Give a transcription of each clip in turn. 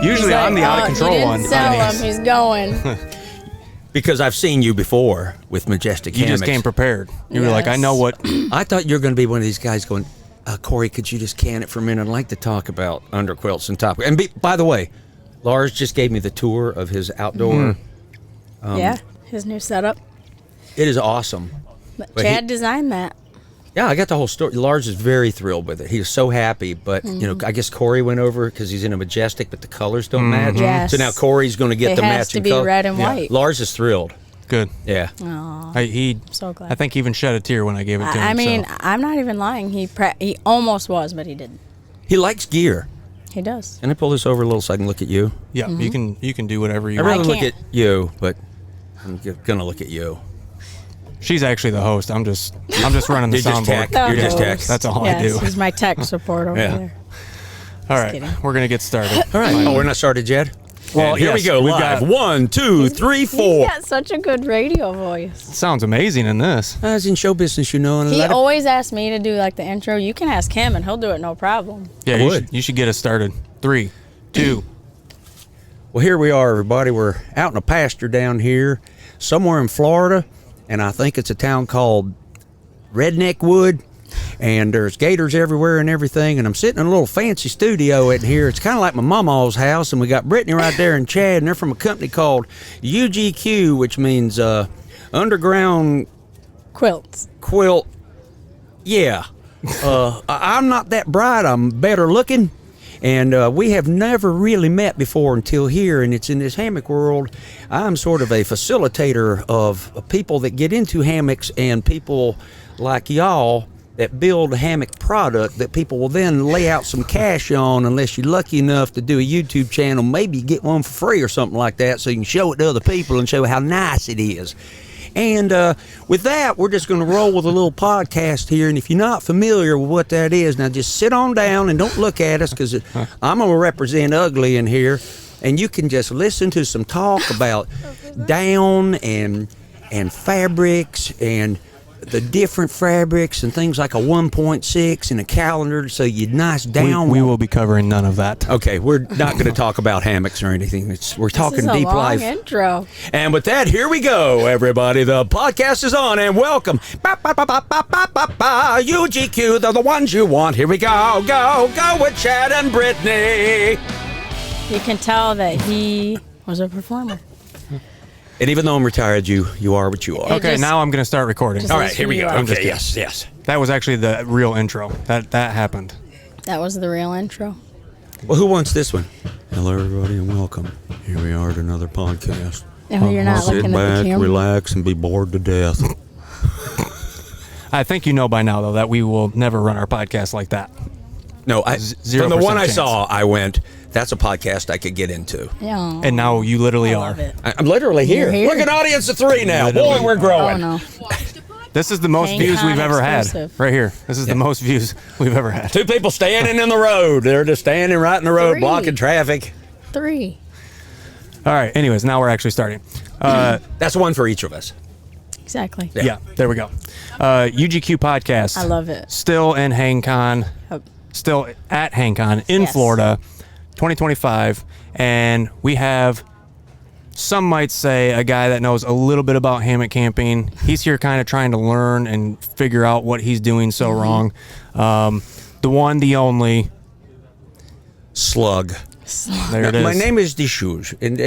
Usually I'm the out-of-control one. Tell him he's going. Because I've seen you before with Majestic Hammocks. You just came prepared. You were like, I know what... I thought you were going to be one of these guys going, Corey, could you just can it for a minute? I'd like to talk about underquilts and top. And by the way, Lars just gave me the tour of his outdoor... his new setup. It is awesome. But Chad designed that. Yeah, I got the whole story. Lars is very thrilled with it. He was so happy, but I guess Corey went over because he's in a Majestic, but the colors don't match. Yes. So now Corey's going to get the matching color. It has to be red and white. Lars is thrilled. Good. Yeah. Aww. So glad. I think he even shed a tear when I gave it to him. I mean, I'm not even lying. He almost was, but he didn't. He likes gear. He does. Can I pull this over a little so I can look at you? Yeah, you can do whatever you want. I'd rather look at you, but I'm going to look at you. She's actually the host. I'm just running the soundboard. You're just tech. That's all I do. He's my tech support over there. All right, we're going to get started. All right. We're not started yet? Well, here we go. We've got 1, 2, 3, 4. He's got such a good radio voice. Sounds amazing in this. I was in show business, And he always asks me to do like the intro. You can ask him, and he'll do it no problem. Yeah, you should get us started. 3, 2. Well, here we are, everybody. We're out in a pasture down here, somewhere in Florida. And I think it's a town called Redneck Wood, and there's gators everywhere and everything. And I'm sitting in a little fancy studio in here. It's kind of like my mama's house, and we got Brittany right there and Chad, and they're from a company called UGQ, which means Underground Quilt. Yeah. I'm not that bright. I'm better looking. And we have never really met before until here, and it's in this hammock world. I'm sort of a facilitator of people that get into hammocks and people like y'all that build a hammock product that people will then lay out some cash on unless you're lucky enough to do a YouTube channel, maybe get one for free or something like that so you can show it to other people and show how nice it is. And with that, we're just going to roll with a little podcast here. And if you're not familiar with what that is, now just sit on down and don't look at us because I'm going to represent ugly in here. And you can just listen to some talk about down and fabrics and the different fabrics and things like a 1.6 and a calendar, so you nice down. We will be covering none of that. Okay, we're not going to talk about hammocks or anything. We're talking deep life. This is a long intro. And with that, here we go, everybody. The podcast is on, and welcome. UGQ, they're the ones you want. Here we go, go with Chad and Brittany. You can tell that he was a performer. And even though I'm retired, you are what you are. Okay, now I'm going to start recording. All right, here we go. Okay, yes. That was actually the real intro. That happened. That was the real intro. Well, who wants this one? Hello, everybody, and welcome. Here we are at another podcast. And you're not looking at the camera. Sit back, relax, and be bored to death. I think you know by now, though, that we will never run our podcast like that. No, from the one I saw, I went, that's a podcast I could get into. Yeah. And now you literally are. I'm literally here. Look, an audience of 3 now. Literally. Boy, we're growing. Oh, no. This is the most views we've ever had. Right here. This is the most views we've ever had. 2 people standing in the road. They're just standing right in the road, blocking traffic. 3. All right. Anyways, now we're actually starting. That's one for each of us. Exactly. Yeah, there we go. UGQ Podcast. I love it. Still in HangCon. Still at HangCon in Florida, 2025. And we have, some might say, a guy that knows a little bit about hammock camping. He's here kind of trying to learn and figure out what he's doing so wrong. The one, the only... Slug. There it is. My name is Dishuj, and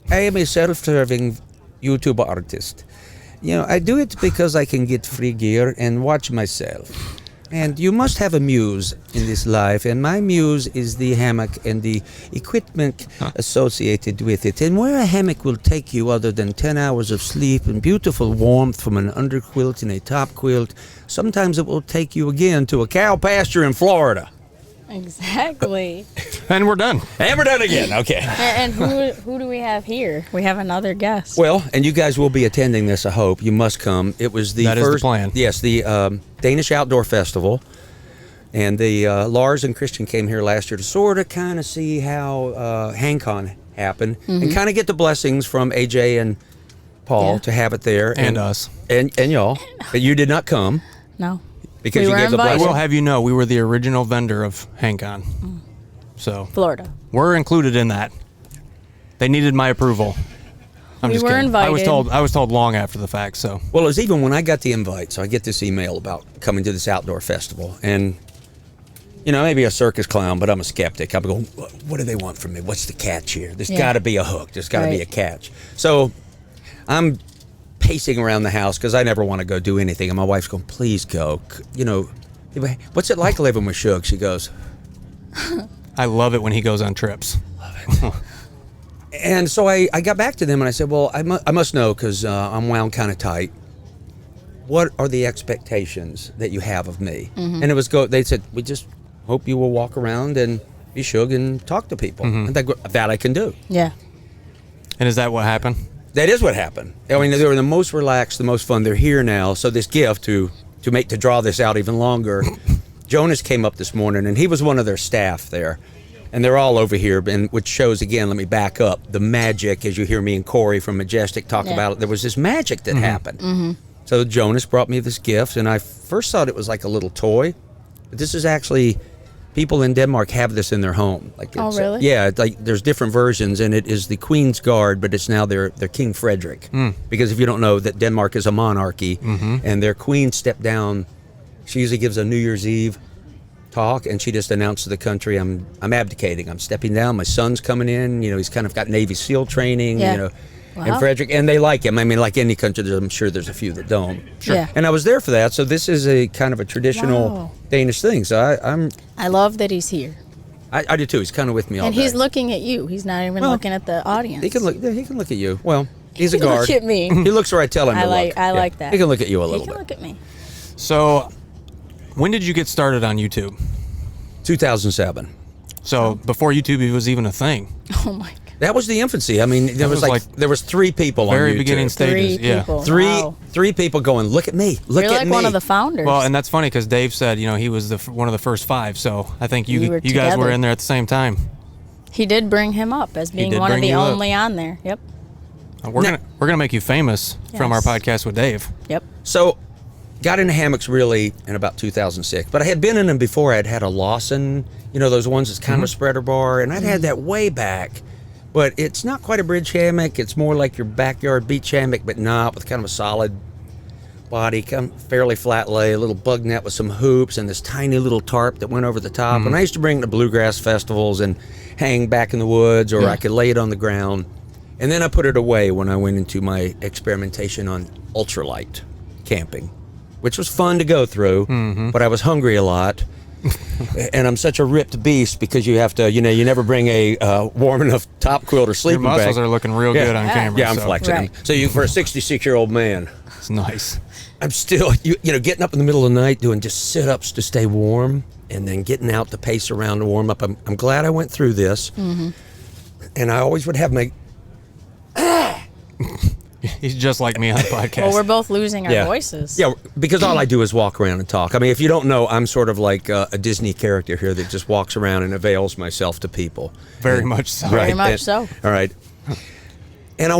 I am a self-serving YouTube artist. I do it because I can get free gear and watch myself. And you must have a muse in this life, and my muse is the hammock and the equipment associated with it. And where a hammock will take you other than 10 hours of sleep and beautiful warmth from an underquilt and a top quilt, sometimes it will take you again to a cow pasture in Florida. Exactly. And we're done. And we're done again. Okay. And who do we have here? We have another guest. Well, and you guys will be attending this, I hope. You must come. It was the That is the plan. Yes, the Danish Outdoor Festival. And the Lars and Christian came here last year to sort of kind of see how HangCon happened and kind of get the blessings from AJ and Paul to have it there. And us. And y'all. But you did not come. No. Because you gave the blessing. I will have you know, we were the original vendor of HangCon. So Florida. we're included in that. They needed my approval. I'm We just were kidding. invited. I was told long after the fact. So Well, it was even when I got the invite. So I get this email about coming to this outdoor festival. And, maybe a circus clown, but I'm a skeptic. I'm going, what do they want from me? What's the catch here? There's got to be a hook. There's got to be a catch. So I'm pacing around the house because I never want to go do anything. And my wife's going, please go. What's it like living with Shug? She goes, I love it when he goes on trips. And so I got back to them and I said, well, I must know because I'm wound kind of tight. What are the expectations that you have of me? And they said, we just hope you will walk around and be Shug and talk to people. And that I can do. Yeah. And is that what happened? That is what happened. I mean, they were the most relaxed, the most fun. They're here now. So this gift to draw this out even longer, Jonas came up this morning and he was one of their staff there. And they're all over here, and which shows, again, let me back up, the magic, as you hear me and Corey from Majestic talk about it. There was this magic that happened. So Jonas brought me this gift, and I first thought it was like a little toy. But this is actually, people in Denmark have this in their home. Oh, really? Yeah, there's different versions, and it is the Queen's Guard, but it's now their King Frederick. Because if you don't know, that Denmark is a monarchy, and their queen stepped down. She usually gives a New Year's Eve talk, and she just announced to the country, I'm abdicating, I'm stepping down, my son's coming in, he's kind of got Navy SEAL training, and Frederick, and they like him. I mean, like any country, I'm sure there's a few that don't. Sure. Yeah. And I was there for that, so this is a kind of a traditional Danish thing, so I love that he's here. I do too. He's kind of with me all And day. he's looking at you. He's not even looking at the audience. He can look at you. Well, he's a guard. Look at me. He looks where I tell him to look. I like that. He can look at you a He little can bit. look at me. So when did you get started on YouTube? 2007. So before YouTube was even a thing. Oh my God. That was the infancy. I mean, there was there was 3 people on YouTube. Very beginning stages. Three people. Three Wow. three people going, look at me, look You're at like me. one of the founders. Well, and that's funny because Dave said, he was one of the first 5. So I think you were guys were together. in there at the same time. He did bring him up as being did one of bring the you up. only on there. Yep. We're gonna make you famous from our Yes. podcast with Dave. Yep. So, got into hammocks really in about 2006, but I had been in them before. I'd had a Lawson, those ones that's kind of a spreader bar, and I'd had that way back. But it's not quite a bridge hammock. It's more like your backyard beach hammock, but not, with kind of a solid body, fairly flat lay, a little bug net with some hoops, and this tiny little tarp that went over the top. And I used to bring it to bluegrass festivals and hang back in the woods, or I could lay it on the ground. And then I put it away when I went into my experimentation on ultralight camping, which was fun to go through, but I was hungry a lot. And I'm such a ripped beast because you have to, you never bring a warm enough top quilt or sleeping Your bag. muscles are looking real good on camera. Yeah, I'm so flexing. Right. So for a 66-year-old man, It's nice. I'm still, getting up in the middle of the night doing just sit-ups to stay warm, and then getting out to pace around to warm up. I'm glad I went through this. And I always would have my... He's just like me on the podcast. Well, we're both losing our voices. Yeah, because all I do is walk around and talk. I mean, if you don't know, I'm sort of like a Disney character here that just walks around and avails myself to people. Very much so. Very much so. All right. And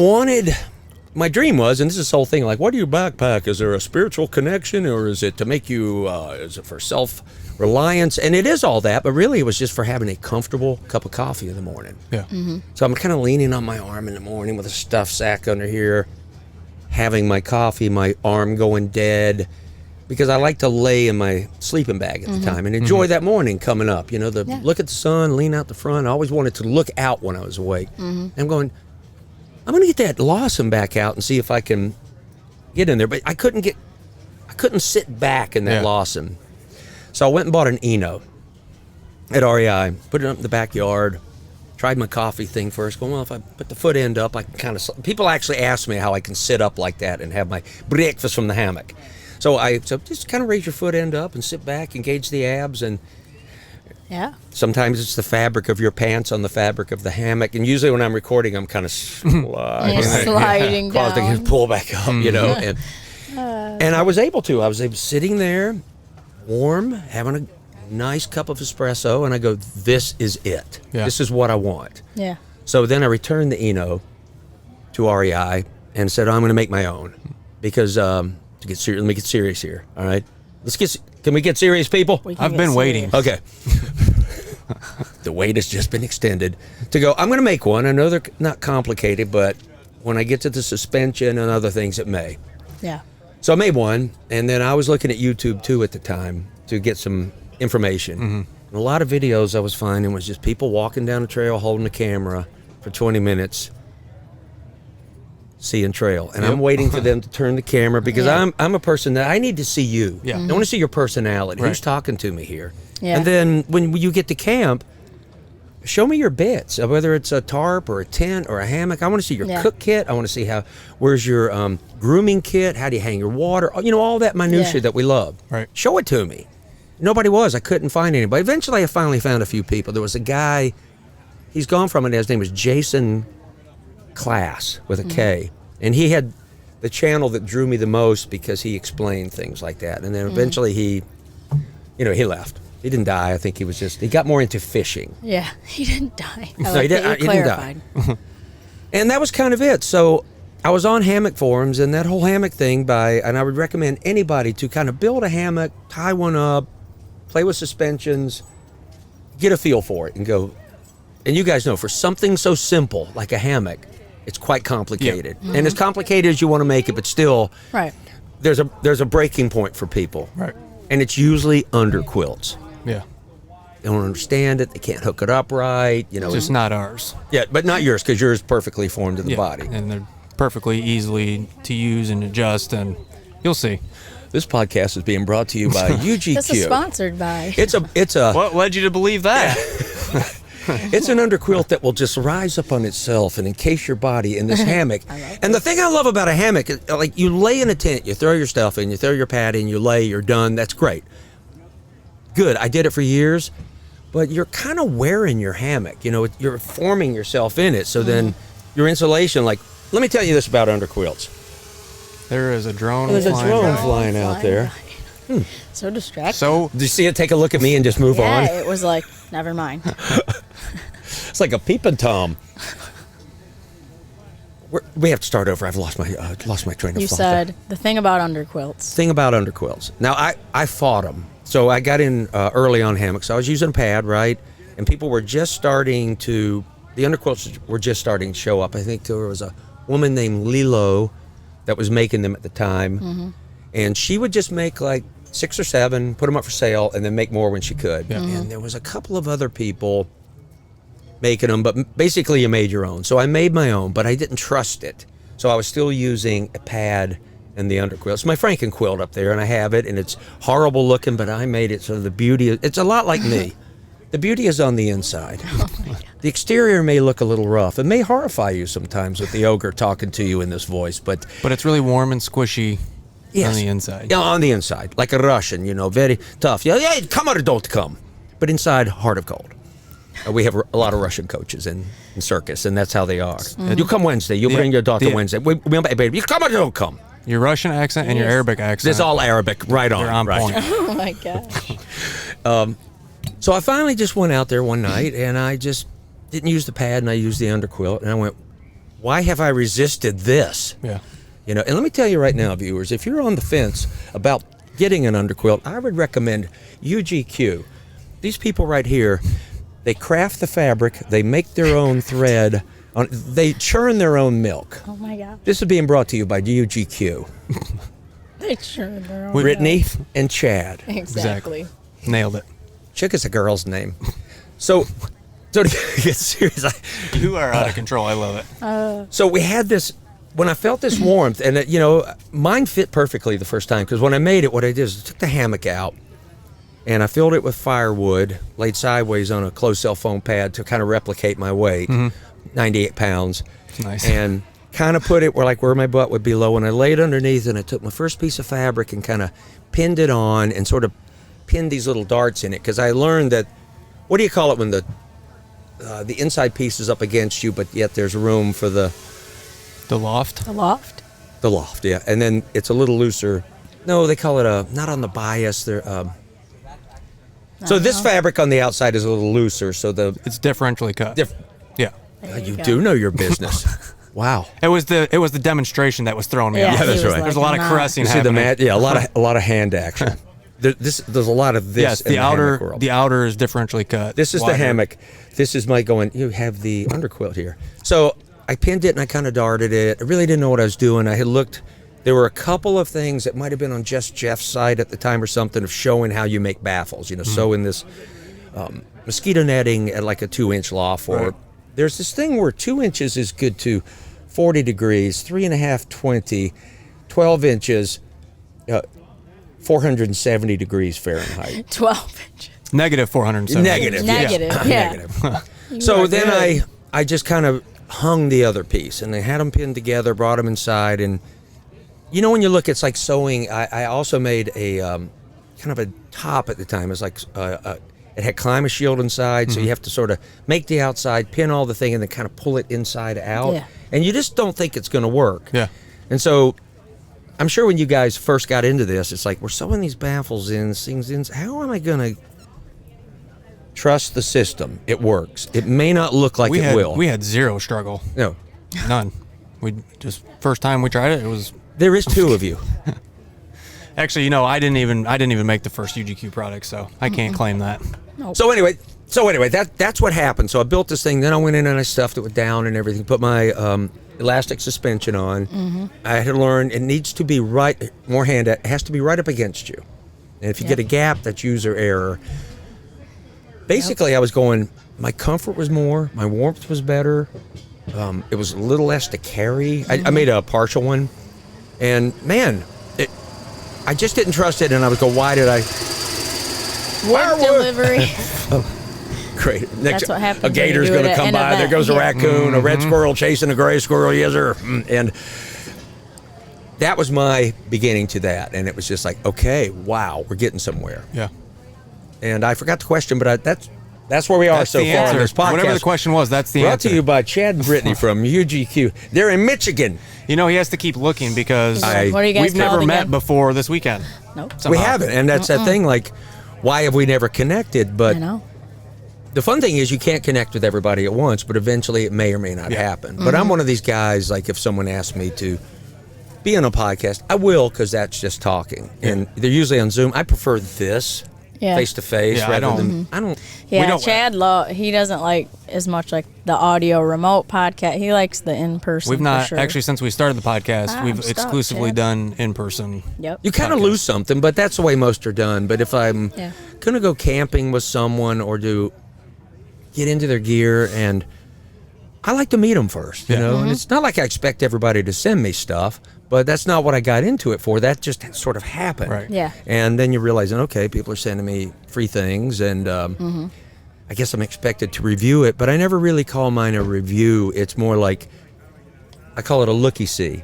my dream was, and this is this whole thing, like, what do you backpack? Is there a spiritual connection, or is it to make you, is it for self-reliance? And it is all that, but really it was just for having a comfortable cup of coffee in the morning. Yeah. So I'm kind of leaning on my arm in the morning with a stuffed sack under here, having my coffee, my arm going dead, because I like to lay in my sleeping bag at the time and enjoy that morning coming up. Look at the sun, lean out the front. I always wanted to look out when I was awake. I'm going, I'm going to get that Lawson back out and see if I can get in there. But I couldn't sit back in that Lawson. So I went and bought an Eno at REI, put it up in the backyard, tried my coffee thing first. Going, well, if I put the foot end up, I can kind of... People actually ask me how I can sit up like that and have my breakfast from the hammock. So just kind of raise your foot end up and sit back, engage the abs, and Yeah. sometimes it's the fabric of your pants on the fabric of the hammock. And usually when I'm recording, I'm kind of sliding, Sliding caused down. to pull back up, And I was able to. I was sitting there, warm, having a nice cup of espresso, and I go, this is it. Yeah. This is what I want. Yeah. So then I returned the Eno to REI and said, I'm going to make my own. Because, let me get serious here, all right? Can we get serious, people? We can I've get been serious. waiting. Okay. the wait has just been extended to go, I'm going to make one. I know they're not complicated, but when I get to the suspension and other things, it may. Yeah. So I made one, and then I was looking at YouTube too at the time to get some information. And a lot of videos I was finding was just people walking down the trail holding the camera for 20 minutes, seeing trail. And I'm waiting for them to turn the camera because I'm a person that I need to see you. Yeah. I want to see your personality. Right. Who's talking to me here? Yeah. And then when you get to camp, show me your bits, whether it's a tarp or a tent or a hammock. I want to see your cook kit. I want to see where's your grooming kit? How do you hang your water? You know, all that minutia that we love. Right. Show it to me. Nobody was. I couldn't find anybody. Eventually, I finally found a few people. There was a guy. He's gone from it. His name was Jason Class with a K. And he had the channel that drew me the most because he explained things like that. And then eventually he left. He didn't die. I think he got more into fishing. Yeah, he didn't die. He didn't die. And that was kind of it. So I was on hammock forums and that whole hammock thing and I would recommend anybody to kind of build a hammock, tie one up, play with suspensions, get a feel for it and go. And you guys know, for something so simple like a hammock, it's quite complicated. Yeah. And as complicated as you want to make it, but still, Right. there's a breaking point for people. Right. And it's usually under quilts. Yeah. They don't understand it. They can't hook it up right. Just not ours. Yeah, but not yours because yours is perfectly formed to the Yeah. body. And they're perfectly easy to use and adjust, and you'll see. This podcast is being brought to you by UGQ. This is sponsored by. It's a What led you to believe that? it's an underquilt that will just rise up on itself and encase your body in this hammock. And the thing I love about a hammock is, like, you lay in a tent, you throw your stuff in, you throw your pad in, you lay, you're done. That's great. Good. I did it for years, but you're kind of wearing your hammock. You're forming yourself in it. So then your insulation, like, let me tell you this about underquilts. There is a drone There's a flying drone by. flying out there. So distracting. So Did you see it take a look at me and just move on? Yeah, it was like, never mind. It's like a peeping Tom. We have to start over. I've lost my train of You thought. said the thing about underquilts. Thing about underquilts. Now, I fought them. So I got in early on hammocks. So I was using a pad, right? And people were just starting to, the underquilts were just starting to show up. I think there was a woman named Lilo that was making them at the time. And she would just make like 6 or 7, put them up for sale, and then make more when she could. And there was a couple of other people making them, but basically you made your own. So I made my own, but I didn't trust it. So I was still using a pad and the underquilt. It's my Franken quilt up there, and I have it, and it's horrible looking, but I made it so the beauty, it's a lot like me. The beauty is on the inside. The exterior may look a little rough. It may horrify you sometimes with the ogre talking to you in this voice, but it's really warm and squishy yes. on the inside. Yeah, on the inside, like a Russian, very tough. Yeah, come or don't come. But inside, heart of gold. We have a lot of Russian coaches in Circus, and that's how they are. You come Wednesday. You bring your daughter Wednesday. Baby, you come or don't come. Your Russian accent and your Arabic accent. It's all Arabic, right on. They're on right. point. Oh my gosh. So I finally just went out there one night, and I just didn't use the pad, and I used the underquilt, and I went, why have I resisted this? Yeah. And let me tell you right now, viewers, if you're on the fence about getting an underquilt, I would recommend UGQ. These people right here, they craft the fabric, they make their own thread, they churn their own milk. Oh my gosh. This is being brought to you by UGQ. They sure are. Brittany and Chad. Exactly. Nailed it. Chick is a girl's name. So to get serious, You are out of control. I love it. so we had this, when I felt this warmth, and mine fit perfectly the first time, because when I made it, what I did is I took the hammock out, and I filled it with firewood, laid sideways on a closed cell foam pad to kind of replicate my weight, 98 pounds. Nice. And kind of put it where my butt would be low, and I laid underneath, and I took my first piece of fabric and kind of pinned it on and sort of pinned these little darts in it, because I learned that, what do you call it when the inside piece is up against you, but yet there's room for the loft. The loft? The loft, yeah. And then it's a little looser. No, they call it not on the bias. So this fabric on the outside is a little looser, so It's differentially cut. Yeah. You do know your business. Wow. It was the demonstration that was throwing me Yeah, off. that's he was right. There's a like, lot of "Nah." caressing You see the happening. a lot of hand action. There's a lot of this. Yes, in the hammock world. the outer is differentially cut. This is wider. the hammock. This is my going. You have the underquilt here. So I pinned it and I kind of darted it. I really didn't know what I was doing. I had looked. There were a couple of things that might have been on just Jeff's site at the time or something of showing how you make baffles. Sewing this mosquito netting at like a 2-inch loft. Or there's this thing where 2 inches is good to 40 degrees, 3.5, 20, 12 inches. 470 degrees Fahrenheit. 12 inches. Negative 470. Negative. Yeah. Negative. So then I just kind of hung the other piece, and I had them pinned together, brought them inside, and when you look, it's like sewing. I also made a kind of a top at the time. It's like it had climate shield inside, so you have to sort of make the outside, pin all the thing, and then kind of pull it inside out. Yeah. And you just don't think it's going to work. Yeah. And so I'm sure when you guys first got into this, it's like, we're sewing these baffles in, things in. How am I going to trust the system? It works. It may not look like it will. We had zero struggle. No. None. We just, first time we tried it, it was... There is 2 of you. Actually, I didn't even make the first UGQ product, so I can't claim that. Nope. So anyway, that's what happened. So I built this thing, then I went in and I stuffed it down and everything, put my elastic suspension on. I had to learn it needs to be right, it has to be right up against you. And if you get a gap, that's user error. Basically, I was going, my comfort was more, my warmth was better. It was a little less to carry. I made a partial one. And man, I just didn't trust it, and I was going, why did I? Wood delivery. Great. That's what happens. A gator's going to come by. There goes a raccoon, a red squirrel chasing a gray squirrel. Yes, sir. And that was my beginning to that. And it was just like, okay, wow, we're getting somewhere. Yeah. And I forgot the question, but that's where we are so far on this podcast. Whatever the question was, that's the Brought answer. to you by Chad and Brittany from UGQ. They're in Michigan. He has to keep looking because What are you guys we've never called met again? before this weekend. Nope. We haven't. And that's that thing, like, why have we never connected? But I know. the fun thing is you can't connect with everybody at once, but eventually it may or may not happen. But I'm one of these guys, like, if someone asks me to be on a podcast, I will, because that's just talking. And they're usually on Zoom. I prefer this face to face rather than I don't. Yeah, Chad he doesn't like as much like the audio remote podcast. He likes the in person. We've not for sure. actually, since we started the podcast, we've I'm exclusively stuck, done in person. Yep. You kind of lose something, but that's the way most are done. But if I'm gonna go camping with someone or get into their gear, and I like to meet them first, you know. And it's not like I expect everybody to send me stuff, but that's not what I got into it for. That just sort of happened. Right. Yeah. And then you're realizing, okay, people are sending me free things, and I guess I'm expected to review it, but I never really call mine a review. It's more like, I call it a looky-see.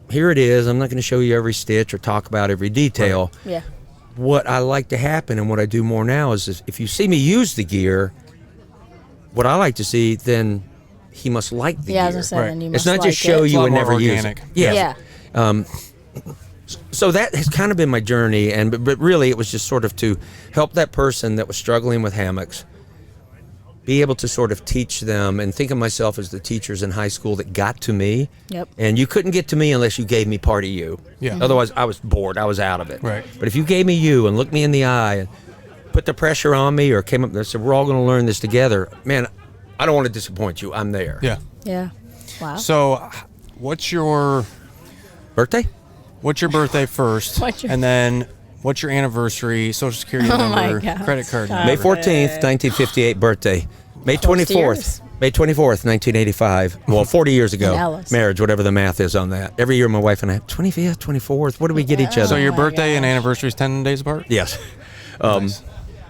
Here it is. I'm not going to show you every stitch or talk about every detail. Right. Yeah. What I like to happen and what I do more now is if you see me use the gear, what I like to see, then he must like the gear. I was gonna say, then you It's must not just like show it. you and It's a lot never more use organic. it. Yeah. So that has kind of been my journey, but really it was just sort of to help that person that was struggling with hammocks be able to sort of teach them, and think of myself as the teachers in high school that got to me. Yep. And you couldn't get to me unless you gave me part of you. Yeah. Otherwise, I was bored. I was out of it. Right. But if you gave me you and looked me in the eye and put the pressure on me, or came up and said, we're all going to learn this together, man, I don't want to disappoint you. I'm there. Yeah. Yeah. Wow. So, what's your Birthday? birthday first, and then what's your anniversary, social security number, my gosh. credit card Stop. number? May 14th, 1958 birthday. May Close to 24th. yours. May 24th, 1985. Well, 40 years ago. Alice. Marriage, whatever the math is on that. Every year my wife and I, 25th, 24th, what do we get each other? So your my birthday and gosh. anniversary is 10 days apart? Yes. Nice.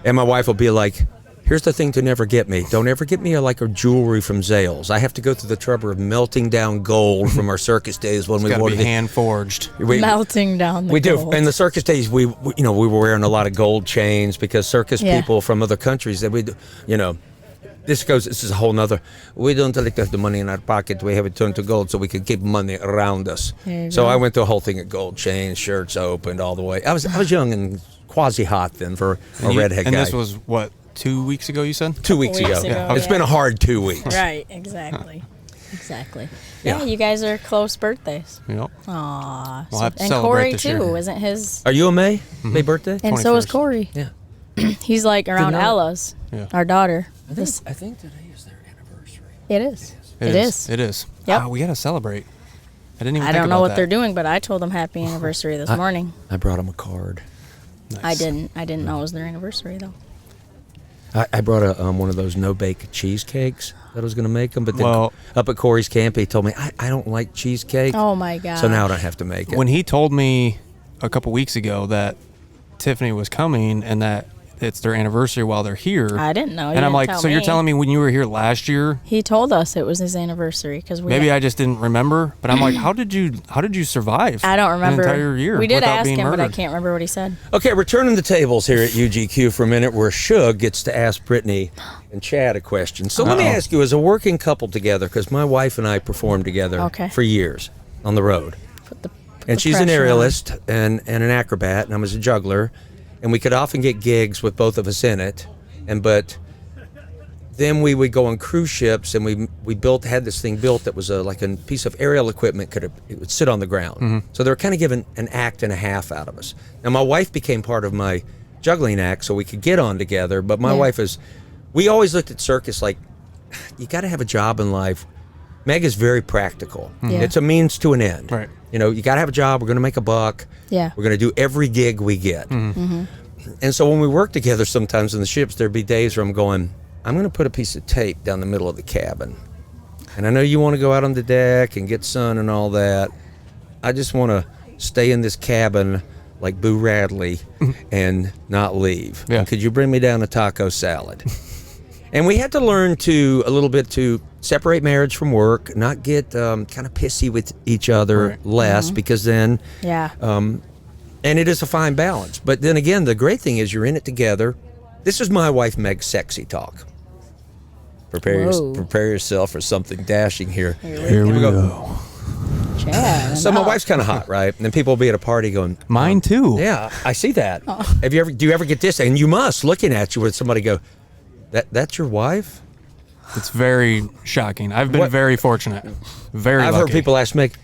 And my wife will be like, here's the thing to never get me. Don't ever get me a jewelry from Zales. I have to go through the trouble of melting down gold from our circus days when It's we got to wanted be hand forged. Melting down the We do. gold. In the circus days, we were wearing a lot of gold chains because circus people from other countries that this is a whole nother. We don't like to have the money in our pocket. We have it turned to gold so we could keep money around us. So go. I went through a whole thing of gold chains, shirts opened all the way. I was young and quasi hot then for a redhead guy. And this was what, 2 weeks ago? You said 2 weeks ago. weeks ago, It's yeah. been a hard 2 weeks. Right. Exactly. Exactly. Yeah. Yeah, you guys are close birthdays. Yep. Aw. We'll have to and celebrate Corey, this too, year. isn't his? Are you a May birthday? And so is 21st. Corey. Yeah. He's like around know. Ella's, Yeah. our daughter. I think today is their anniversary. It is. It is. Yep. Oh, we got to celebrate. I didn't even I think don't know about what that. they're doing, but I told them happy anniversary this morning. I brought them a card. Nice. I didn't know it was their anniversary, though. I brought a one of those no-bake cheesecakes that I was going to make them, but then Well- up at Corey's camp, he told me, I don't like cheesecake, Oh, my God. so now I don't have to make it. When he told me a couple weeks ago that Tiffany was coming and that it's their anniversary while they're here. I didn't know. And I'm like, so you're telling me when you were here last year? He told us it was his anniversary because we. Maybe I just didn't remember, but I'm like, how did you survive? I don't remember. An entire year. We did without ask being him, but I murdered? can't remember what he said. Okay, we're turning the tables here at UGQ for a minute where Shug gets to ask Brittany and Chad a question. So let me ask you, as a working couple together, because my wife and I performed together for years on the road. Put And the she's an pressure on. aerialist and an acrobat, and I was a juggler. And we could often get gigs with both of us in it. But then we would go on cruise ships, and we had this thing built that was like a piece of aerial equipment. It would sit on the ground. So they were kind of given an act and a half out of us. Now my wife became part of my juggling act, so we could get on together. But my wife we always looked at Circus like, you got to have a job in life. Meg is very practical. Yeah. It's a means to an end. Right. You know, you got to have a job. We're going to make a buck. Yeah. We're going to do every gig we get. And so when we work together sometimes in the ships, there'd be days where I'm going, I'm going to put a piece of tape down the middle of the cabin. And I know you want to go out on the deck and get sun and all that. I just want to stay in this cabin like Boo Radley and not leave. Yeah. Could you bring me down a taco salad? And we had to learn a little bit to separate marriage from work, not get kind of pissy with each other less, because then, Yeah. and it is a fine balance. But then again, the great thing is you're in it together. This is my wife Meg's sexy talk. Prepare yourself for something dashing here. Here we go. Chad. So my wife's kind of hot, right? And then people will be at a party going, Mine too. yeah, I see that. Do you ever get this? And you must, looking at you, with somebody go, that's your wife? It's very shocking. I've been What- very fortunate. Very I've lucky. heard people ask Meg,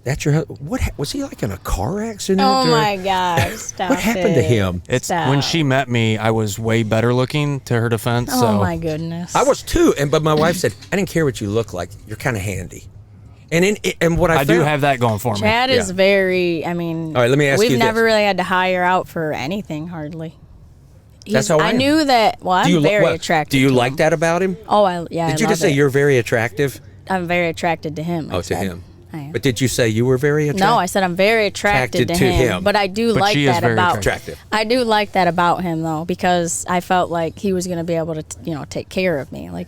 that's your husband? What was he like in a car accident? Oh or- my God! Stop What happened to it. him? It's Stop. when she met me, I was way better looking, to her defense. Oh so my goodness! I was too, but my wife said, I didn't care what you look like. You're kind of handy. And what I do found- have that going for me. Chad is Yeah. very. I mean, All right, let me ask we've you never this. really had to hire out for anything hardly. That's how I am. knew that. Well, I'm very attracted. Do you to like him. that about him? Oh, yeah. Did you I just love say it. you're very attractive? I'm very attracted to him. I Oh, to said. him. I am. But did you say you were very attractive? No, I said I'm very attracted to him. But I do But like she is that very about. attractive. I do like that about him though, because I felt like he was going to be able to, take care of me. Like,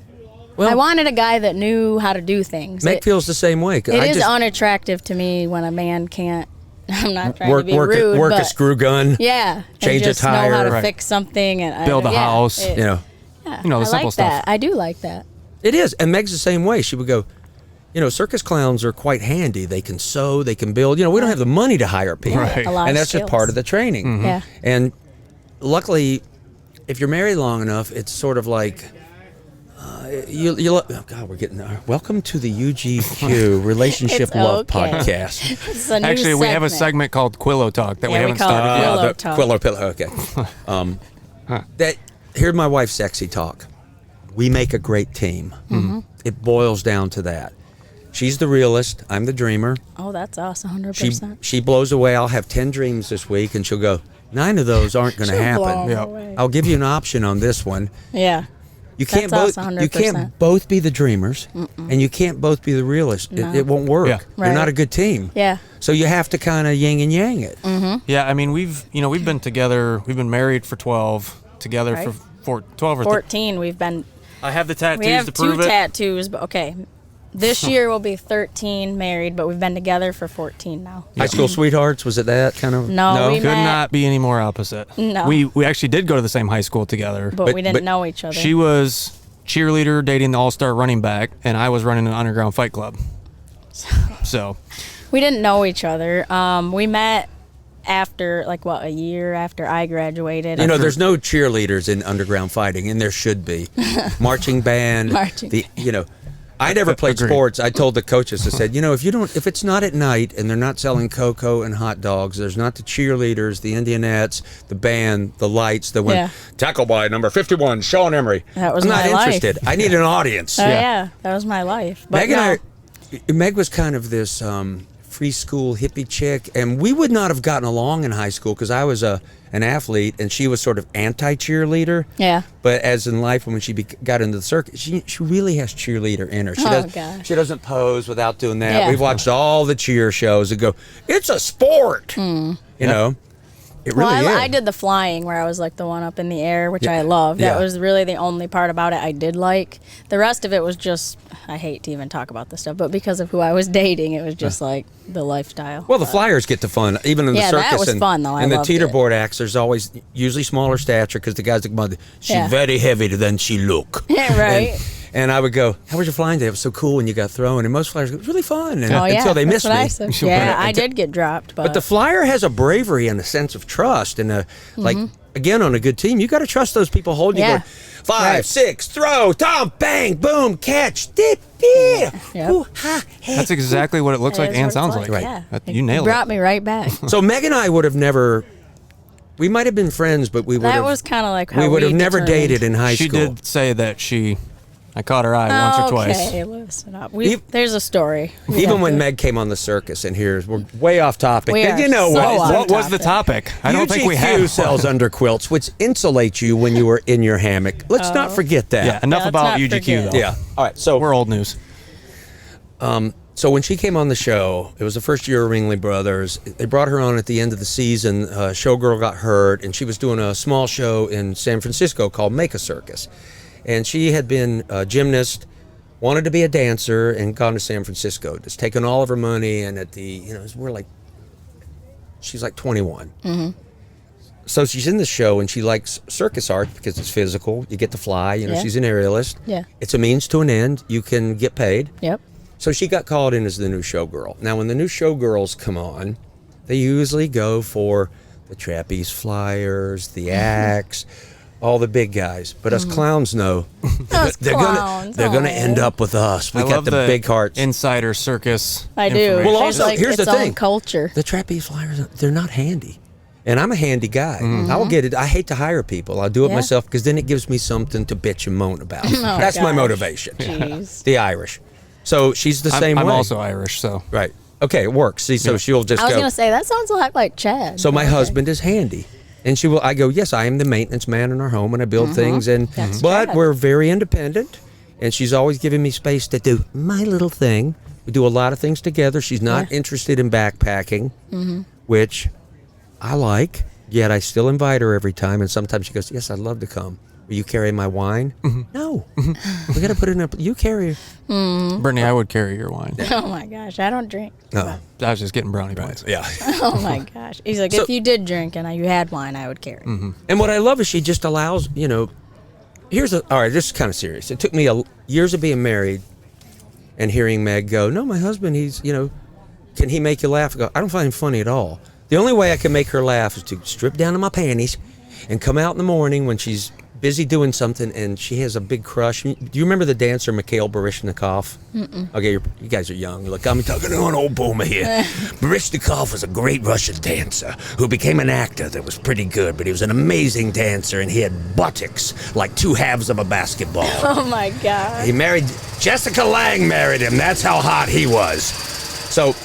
I wanted a guy that knew how to do things. Meg feels the same way. 'Cause It I is just unattractive to me when a man can't. I'm not trying work to be rude, work but a screw gun. yeah, change a and just tire. know how to Right. fix something and Build a house. You know, yeah, You know, the I simple like stuff. that. I do like that. it is. And Meg's the same way. She would go, circus clowns are quite handy. They can sew, they can build. We don't have the money to hire people. Right. A lot And of that's just skills. part of the training. Mm-hmm. Yeah. And luckily, if you're married long enough, it's sort of like oh God, we're getting there. Welcome to the UGQ Relationship It's Love okay. Podcast. It's a new Actually, we have a segment. segment called Quillo Talk that we Yeah, we haven't call it started yet. Quillo the talk. Quillo pillow. Okay. Here's my wife's sexy talk. We make a great team. Mm-hmm. It boils down to that. She's the realist. I'm the dreamer. Oh, that's us, 100%. She blows away. I'll have 10 dreams this week, and she'll go, 9 of those aren't going to She'll blow happen. 'em Yeah. away. I'll give you an option on this one. Yeah. You can't That's us, both. 100%. You can't both be the dreamers, and you can't both be the realists. No. It won't work. Yeah. You're Right. not a good team. Yeah. So you have to kind of yin and yang it. Yeah, I mean, we've been together. We've been married for 12, together Right. for 12 or 14, we've been. I have the tattoos We have to 2 prove it. tattoos, but okay. This year we'll be 13 married, but we've been together for 14 now. High school sweethearts, was it that kind of? No, we Could met- not be any more opposite. No. We actually did go to the same high school together. But we didn't but know each other. She was cheerleader dating the all-star running back, and I was running an underground fight club. So, We didn't know each other. We met after, a year after I graduated. There's no cheerleaders in underground fighting, and there should be. Marching band. Marching. I never played Agreed. sports. I told the coaches, I said, if it's not at night and they're not selling cocoa and hot dogs, there's not the cheerleaders, the Indianettes, the band, the lights, the tackle by number 51, Shug Emery. That was I'm my not life. interested. I need an audience. Oh yeah, that was my life. But Meg was kind of this free school hippie chick, and we would not have gotten along in high school because I was an athlete and she was sort of anti-cheerleader. Yeah. But as in life, when she got into the circus, she really has cheerleader in her. She doesn't pose without doing that. Yeah. We've watched all the cheer shows and go, it's a sport. You know, it really is. I did the flying where I was like the one up in the air, which I loved. That was really the only part about it I did like. The rest of it was just, I hate to even talk about this stuff, but because of who I was dating, it was just like the lifestyle. Well, the flyers get the fun, even in the circus. That was fun, though. And the teeterboard acts, there's always usually smaller stature because the guys are she's very heavy than she look. Right. And I would go, how was your flying day? It was so cool when you got thrown. And most flyers go, it was really fun. And, until they missed me. I did get dropped. But the flyer has a bravery and a sense of trust. And again, on a good team, you got to trust those people holding you. Going, 5, 6, throw, Tom, bang, boom, catch, dip, That's exactly what it looks like and sounds like. Right. Yeah. You nailed it. Brought me right back. So Meg and I would have never... We might have been friends, but we would have... That was kind of like how we would have never dated in high school. She did say that I caught her eye once or twice. Okay, listen up. There's a story. Even when Meg came on the circus, and we're way off topic. What was the topic? I don't think we have. UGQ sells underquilts, which insulate you when you are in your hammock. Let's not forget that. Yeah, enough about UGQ, though. Yeah. All right, so... We're old news. So when she came on the show, it was the first year of Ringley Brothers. They brought her on at the end of the season. Showgirl got hurt, and she was doing a small show in San Francisco called Make a Circus. And she had been a gymnast, wanted to be a dancer, and gone to San Francisco. Just taken all of her money, and she's like 21. Mm-hmm. So she's in the show, and she likes circus art because it's physical. You get to fly. She's an aerialist. Yeah. It's a means to an end. You can get paid. Yep. So she got called in as the new showgirl. Now, when the new showgirls come on, they usually go for the trapeze flyers, the acts, all the big guys. But us clowns know they're gonna end up with us. We got the big hearts. Insider circus. I do. Well, also, here's the thing: culture. The trapeze flyers, they're not handy. And I'm a handy guy. I will get it. I hate to hire people. I'll do it myself because then it gives me something to bitch and moan about. That's my motivation. Jeez. The Irish. So she's the same way. I'm also Irish, so. Right. Okay, it works. See, so she'll just go. I was going to say, that sounds a lot like Chad. So my husband is handy. And I go, yes, I am the maintenance man in our home and I build things. But Chad. we're very independent. And she's always giving me space to do my little thing. We do a lot of things together. She's not interested in backpacking, which I like. Yet I still invite her every time. And sometimes she goes, yes, I'd love to come. Will you carry my wine? No. We got to put it in you carry. Brittany, I would carry your wine. Oh my gosh, I don't drink. No. I was just getting brownie points. Yeah. Oh my gosh. He's like, if you did drink and you had wine, I would carry. And what I love is she just allows, all right, this is kind of serious. It took me years of being married and hearing Meg go, no, my husband, he's, can he make you laugh? I go, I don't find him funny at all. The only way I can make her laugh is to strip down to my panties and come out in the morning when she's busy doing something and she has a big crush. Do you remember the dancer Mikhail Baryshnikov? Okay, you guys are young. Look, I'm talking to an old boomer here. Baryshnikov was a great Russian dancer who became an actor that was pretty good, but he was an amazing dancer and he had buttocks like two halves of a basketball. Oh my God. He married, Jessica Lange married him. That's how hot he was. So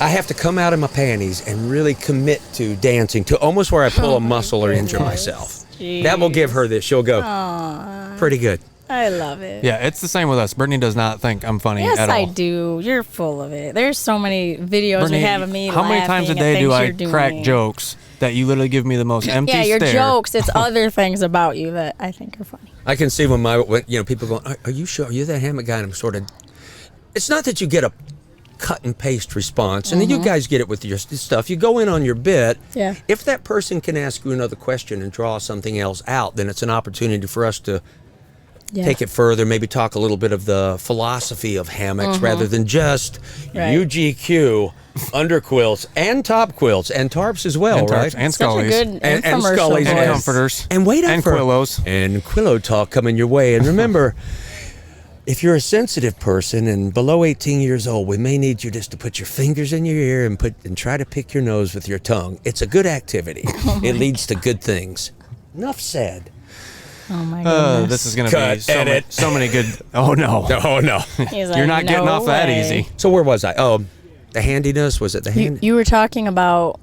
I have to come out of my panties and really commit to dancing to almost where I pull a muscle or injure myself. Jeez. That will give her this. She'll go, pretty good. I love it. Yeah, it's the same with us. Brittany does not think I'm funny at all. Yes, I do. You're full of it. There's so many videos Brittany, we have of me how many times a day do I crack jokes that you literally give me the most empty stare? Yeah, your jokes. It's other things about you that I think are funny. I can see when people go, are you sure? Are you that Hammock guy? And I'm sort of, it's not that you get a cut and paste response, and then you guys get it with your stuff. You go in on your bit. Yeah. If that person can ask you another question and draw something else out, then it's an opportunity for us to take it further, maybe talk a little bit of the philosophy of hammocks rather than just UGQ underquilts and top quilts and tarps as well, and right? And Such scullies. a good And infomercial scullies and voice. comforters. And wait up and for quillos. and quillo talk coming your way. And remember, if you're a sensitive person and below 18 years old, we may need you just to put your fingers in your ear and try to pick your nose with your tongue. It's a good activity. It leads to good things. Enough said. Oh my goodness. This is going to be so many good. Oh no. Oh no. He's like, You're not getting off that easy. So where was I? Oh, the handiness. Was it the hand? You were talking about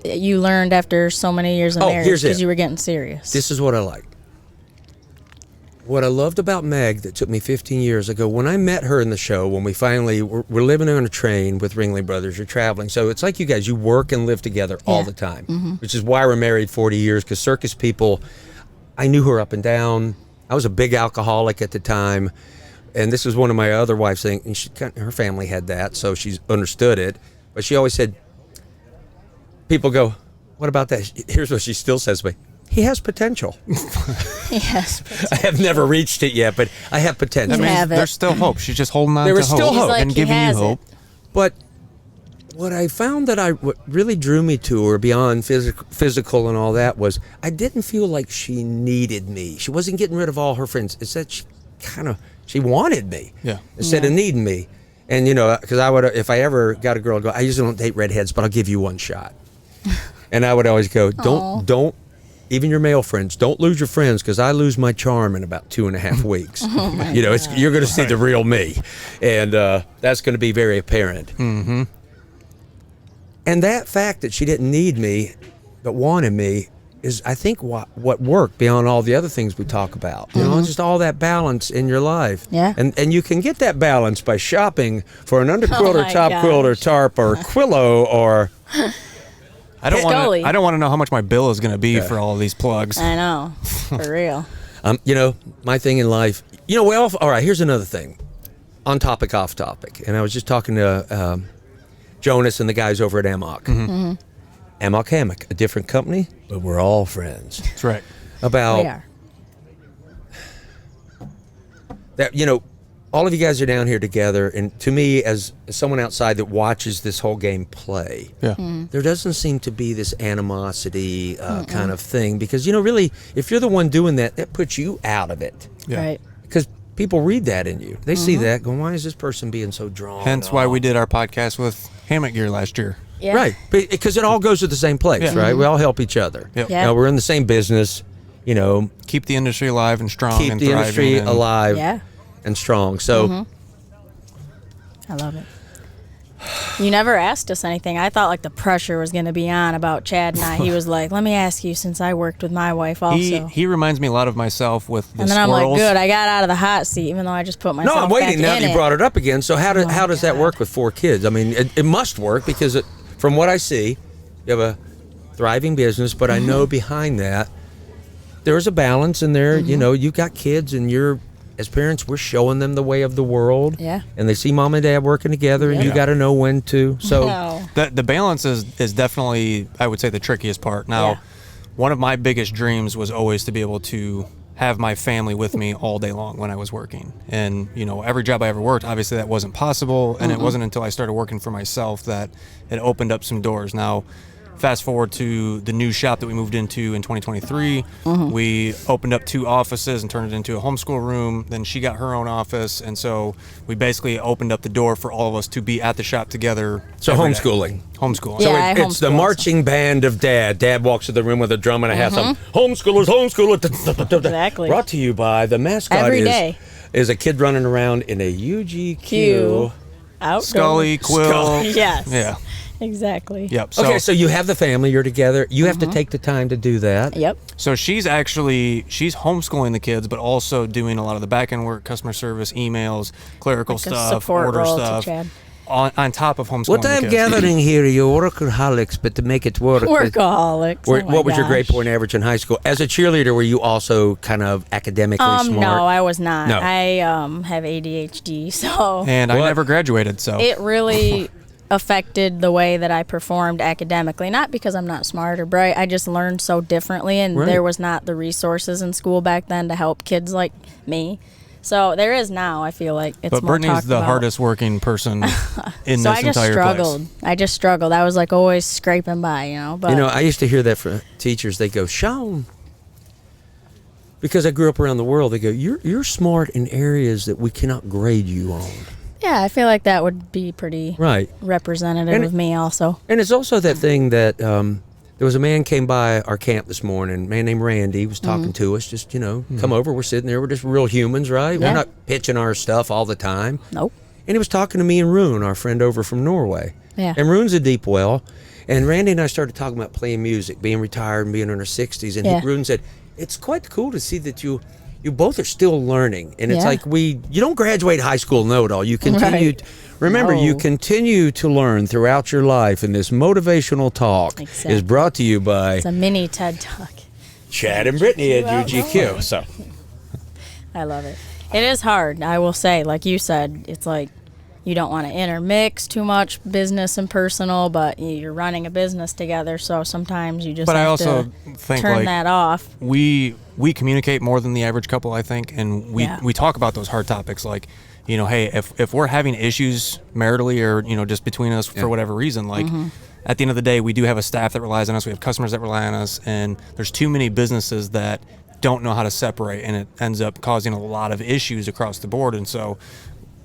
you learned after so many years of marriage here's it. because you were getting serious. This is what I like. What I loved about Meg that took me 15 years ago, when I met her in the show, when we finally we're living on a train with Ringling Brothers, you're traveling. So it's like you guys, you work and live together all the time, which is why we're married 40 years, because Circus people, I knew her up and down. I was a big alcoholic at the time. And this was one of my other wives saying, and her family had that, so she's understood it. But she always said, people go, what about that? Here's what she still says to me. He has potential. Yes. I have never reached it yet, but I have potential. There's still hope. She's just holding on There to is hope. still hope. Like, and giving you hope. But what I found what really drew me to her beyond physical and all that was I didn't feel like she needed me. She wasn't getting rid of all her friends. It's that she wanted me instead of needing me. And, because I would, if I ever got a girl, I usually don't date redheads, but I'll give you one shot. And I would always go, don't. Even your male friends, don't lose your friends, because I lose my charm in about 2.5 weeks. You're going to see the real me, and that's going to be very apparent. Mm-hmm. And that fact that she didn't need me, but wanted me, is I think what worked beyond all the other things we talk about. Just all that balance in your life. Yeah. And you can get that balance by shopping for an underquilt or top quilt or tarp or Quillo or. I don't want to know how much my bill is going to be for all of these plugs. I know, for real. My thing in life. All right. Here's another thing, on topic, off topic. And I was just talking to Jonas and the guys over at Hammock. Mm-hmm. Hammock, a different company, but we're all friends. That's right. About We are. That all of you guys are down here together, and to me, as someone outside that watches this whole game play, there doesn't seem to be this animosity kind of thing, because really, if you're the one doing that puts you out of it. Yeah. Right. Because people read that in you. They see that, going, why is this person being so drawn? Hence why we did our podcast with Hammock gear last year. Yeah. Right, because it all goes to the same place, right? We all help each other. Yep. Yeah. We're in the same business. Keep the industry alive and strong. Keep and the industry thriving alive and strong. So, I love it. You never asked us anything. I thought the pressure was going to be on about Chad and I. He was like, let me ask you, since I worked with my wife also. He reminds me a lot of myself with the and then squirrels. I'm like, good, I got out of the hot seat, even though I just put myself no, I'm waiting. Now back that you brought it up again. So how does that God. work with 4 kids? I mean, it must work, because from what I see, you have a thriving business, but I know behind that there's a balance in there. You've got kids, and as parents, we're showing them the way of the world. Yeah. And they see mom and dad working together, and you got to know when to. So the balance is definitely, I would say, the trickiest part. Now, one of my biggest dreams was always to be able to have my family with me all day long when I was working. And, every job I ever worked, obviously that wasn't possible. And it wasn't until I started working for myself that it opened up some doors. Now, fast forward to the new shop that we moved into in 2023. We opened up 2 offices and turned it into a homeschool room. Then she got her own office. And so we basically opened up the door for all of us to be at the shop together. So homeschooling. Homeschooling. Yeah. So it's the marching band of dad. Dad walks to the room with a drum and a hat. Homeschoolers. Exactly. Brought to you by the mascot. Every day. Is a kid running around in a UGQ. Outdoor. Scully, Quill. Yes. Yeah. Exactly. Yep. Okay, so you have the family, you're together. You have to take the time to do that. Yep. So she's homeschooling the kids, but also doing a lot of the back end work, customer service, emails, clerical A stuff, support order role stuff. to Chad. On top of homeschooling What the I'm kids. gathering here, you workaholics, but to make it work. Workaholics. What was your grade point average in high school? As a cheerleader, were you also kind of academically smart? No, I was not. No. I have ADHD, so And I never graduated, so. it really affected the way that I performed academically. Not because I'm not smart or bright. I just learned so differently, and there was not the resources in school back then to help kids like me. So there is now. I feel like it's But more Brittany's talked the about. hardest working person in So this I just entire struggled. place. I just struggled. I was always scraping by, But I used to hear that from teachers. They go, Sean, because I grew up around the world, they go, you're smart in areas that we cannot grade you on. Yeah, I feel like that would be pretty representative of me also. And it's also that thing that there was a man came by our camp this morning, a man named Randy, was talking to us, just, come over, we're sitting there, we're just real humans, right? Yeah. We're not pitching our stuff all the time. Nope. And he was talking to me and Rune, our friend over from Norway. Yeah. And Rune's a deep well. And Randy and I started talking about playing music, being retired and being in our 60s. And Rune said, it's quite cool to see that you both are still learning. And it's like you don't graduate high school know-it-all. You continue, remember, you continue to learn throughout your life. And this motivational talk is brought to you by... It's a mini TED Talk. Chad and Brittany at UGQ. So I love it. It is hard, I will say. Like you said, it's like you don't want to intermix too much business and personal, but you're running a business together, so sometimes you just have to turn that off. We communicate more than the average couple, I think, and we talk about those hard topics like, hey, if we're having issues maritally or, just between us for whatever reason, like at the end of the day, we do have a staff that relies on us, we have customers that rely on us, and there's too many businesses that don't know how to separate, and it ends up causing a lot of issues across the board. And so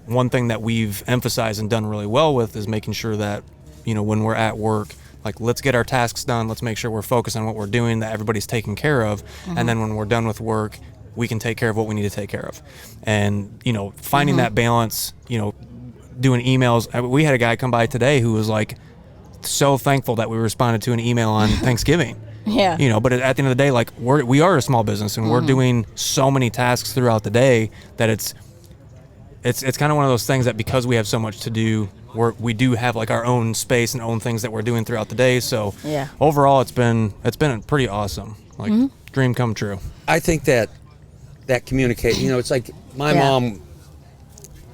one thing that we've emphasized and done really well with is making sure that, when we're at work, like, let's get our tasks done, let's make sure we're focused on what we're doing, that everybody's taken care of, and then when we're done with work, we can take care of what we need to take care of. And, finding that balance, doing emails. We had a guy come by today who was like so thankful that we responded to an email on Thanksgiving. Yeah. But at the end of the day, like, we are a small business, and we're doing so many tasks throughout the day that it's kind of one of those things that because we have so much to do, we do have like our own space and own things that we're doing throughout the day. So overall, it's been pretty awesome. Like dream come true. I think that communicate, it's like my mom,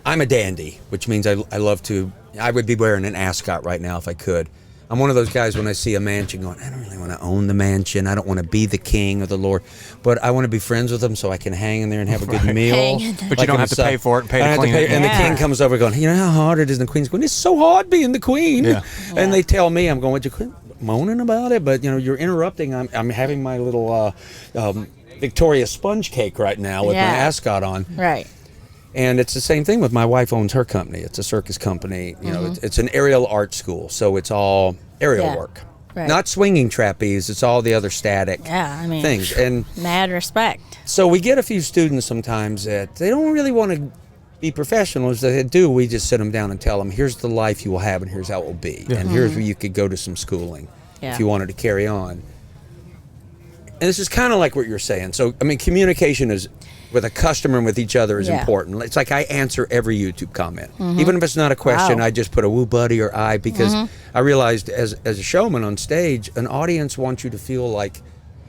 I'm a dandy, which means I would be wearing an ascot right now if I could. I'm one of those guys when I see a mansion going, I don't really want to own the mansion. I don't want to be the king or the lord, but I want to be friends with them so I can hang in there and have a good meal. But you don't have to pay for it and pay to clean it. And the king comes over going, how hard it is, and the queen's going, it's so hard being the queen. Yeah. And they tell me, I'm going, would you quit moaning about it? But, you're interrupting. I'm having my little Victoria sponge cake right now with my ascot on. Right. And it's the same thing with my wife owns her company. It's a circus company. It's an aerial art school, so it's all aerial work. Right. Not swinging trapeze, it's all the other static things. And mad respect. So we get a few students sometimes that they don't really want to be professionals. They do, we just sit them down and tell them, here's the life you will have and here's how it will be. Yeah. And here's where you could go to some schooling if you wanted to carry on. And this is kind of like what you're saying. So, communication is with a customer and with each other is important. It's like I answer every YouTube comment. Even if it's not a question, I just put a woo buddy or I, because I realized as a showman on stage, an audience wants you to feel like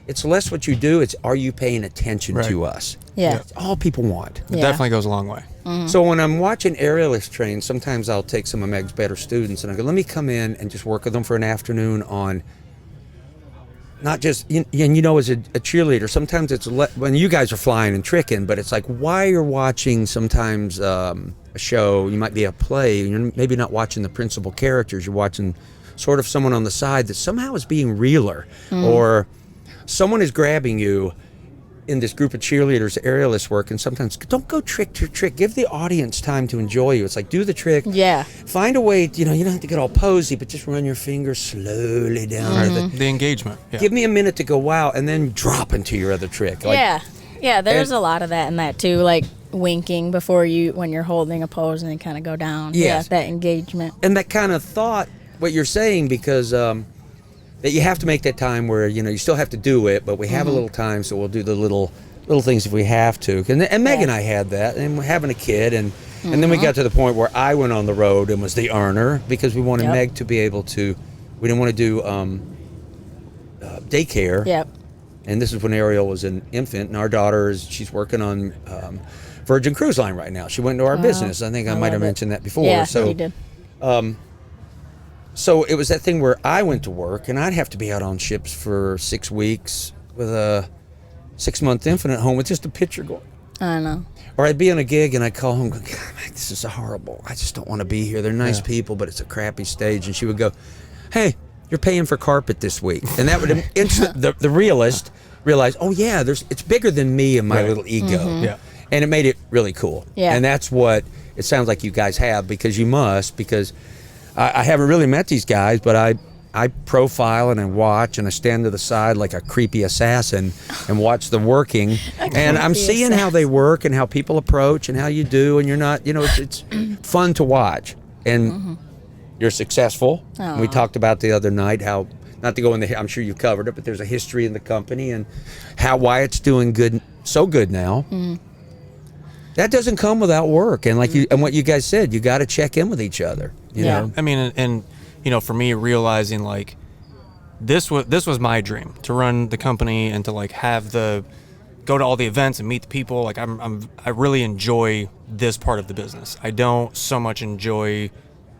it's less what you do, it's are you paying attention to us? Yeah. That's all people want. It definitely goes a long way. So when I'm watching aerialist train, sometimes I'll take some of Meg's better students and I go, let me come in and just work with them for an afternoon on not just, as a cheerleader, sometimes it's when you guys are flying and tricking, but it's like while you're watching sometimes a show, you might be a play, you're maybe not watching the principal characters, you're watching sort of someone on the side that somehow is being realer, or someone is grabbing you in this group of cheerleaders, aerialist work, and sometimes don't go trick to trick. Give the audience time to enjoy you. It's like, do the trick. Yeah. Find a way, you don't have to get all posy, but just run your fingers slowly down. The engagement. Yeah. Give me a minute to go wow, and then drop into your other trick. Like, there's a lot of that in that too, like winking when you're holding a pose and then kind of go down. Yes. Yeah, that engagement. And that kind of thought, what you're saying, because that you have to make that time where you still have to do it, but we have a little time, so we'll do the little things if we have to. And Meg and I had that, and we're having a kid, and then we got to the point where I went on the road and was the earner because we wanted Meg to be able to. We didn't want to do daycare. Yep. And this is when Ariel was an infant, and our daughter she's working on Virgin Cruise Line right now. She went into our business. I think I might have mentioned that before. Yeah, so you did. So it was that thing where I went to work, and I'd have to be out on ships for 6 weeks with a 6-month infant at home with just a picture going. I know. Or I'd be on a gig, and I'd call home going, God, this is horrible. I just don't want to be here. They're nice people, but it's a crappy stage. And she would go, hey, you're paying for carpet this week. And that would the realist realize, oh yeah, it's bigger than me and my little ego. Yeah. And it made it really cool. Yeah. And that's what it sounds like you guys have, because you must, because I haven't really met these guys, but I profile and I watch and I stand to the side like a creepy assassin and watch the working. And I'm seeing how they work and how people approach and how you do, and you're not, it's fun to watch. And you're successful. We talked about the other night how, not to go in I'm sure you've covered it, but there's a history in the company and why it's doing good, so good now. That doesn't come without work. And and what you guys said, you got to check in with each other. You know? I mean, and for me, realizing like this was my dream, to run the company and to like go to all the events and meet the people. Like I really enjoy this part of the business. I don't so much enjoy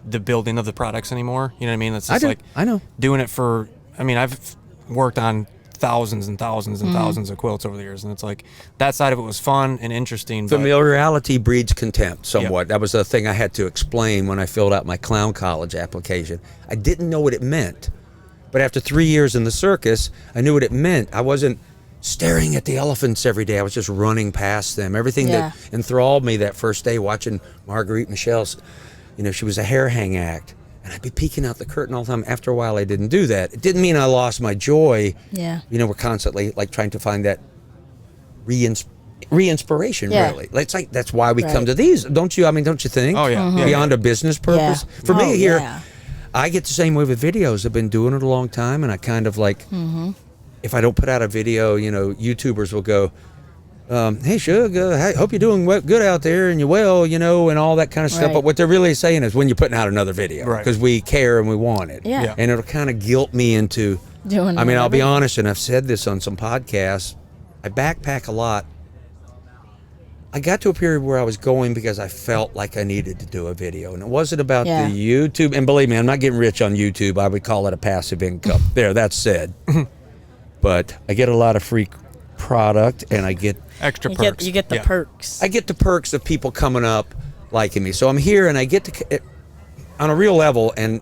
the building of the products anymore. You know what I mean? It's just I know. Doing it for, I mean, I've worked on thousands and thousands and thousands of quilts over the years, and it's like that side of it was fun and interesting. Familiarity breeds contempt somewhat. Yep. That was the thing I had to explain when I filled out my clown college application. I didn't know what it meant, but after 3 years in the circus, I knew what it meant. I wasn't staring at the elephants every day. I was just running past them. Everything that enthralled me that first day, watching Marguerite Michel's, she was a hair hang act. And I'd be peeking out the curtain all the time. After a while, I didn't do that. It didn't mean I lost my joy. Yeah. We're constantly like trying to find that re-inspiration, really. It's like that's why we come to these, don't you? I mean, don't you think? Oh, yeah. Beyond a business purpose. Yeah. For me here, I get the same way with videos. I've been doing it a long time, and I kind of like, if I don't put out a video, YouTubers will go, hey, Shug, I hope you're doing good out there and you're well, and all that kind of stuff. Right. But what they're really saying is when you're putting out another video, Right. because we care and we want it. Yeah. And it'll kind of guilt me into doing. I mean, I'll be honest, and I've said this on some podcasts, I backpack a lot. I got to a period where I was going because I felt like I needed to do a video. And it wasn't about the YouTube. And believe me, I'm not getting rich on YouTube. I would call it a passive income. There, that's said. But I get a lot of free product, and I get extra perks. You get the perks. I get the perks of people coming up liking me. So I'm here, and I get to, on a real level and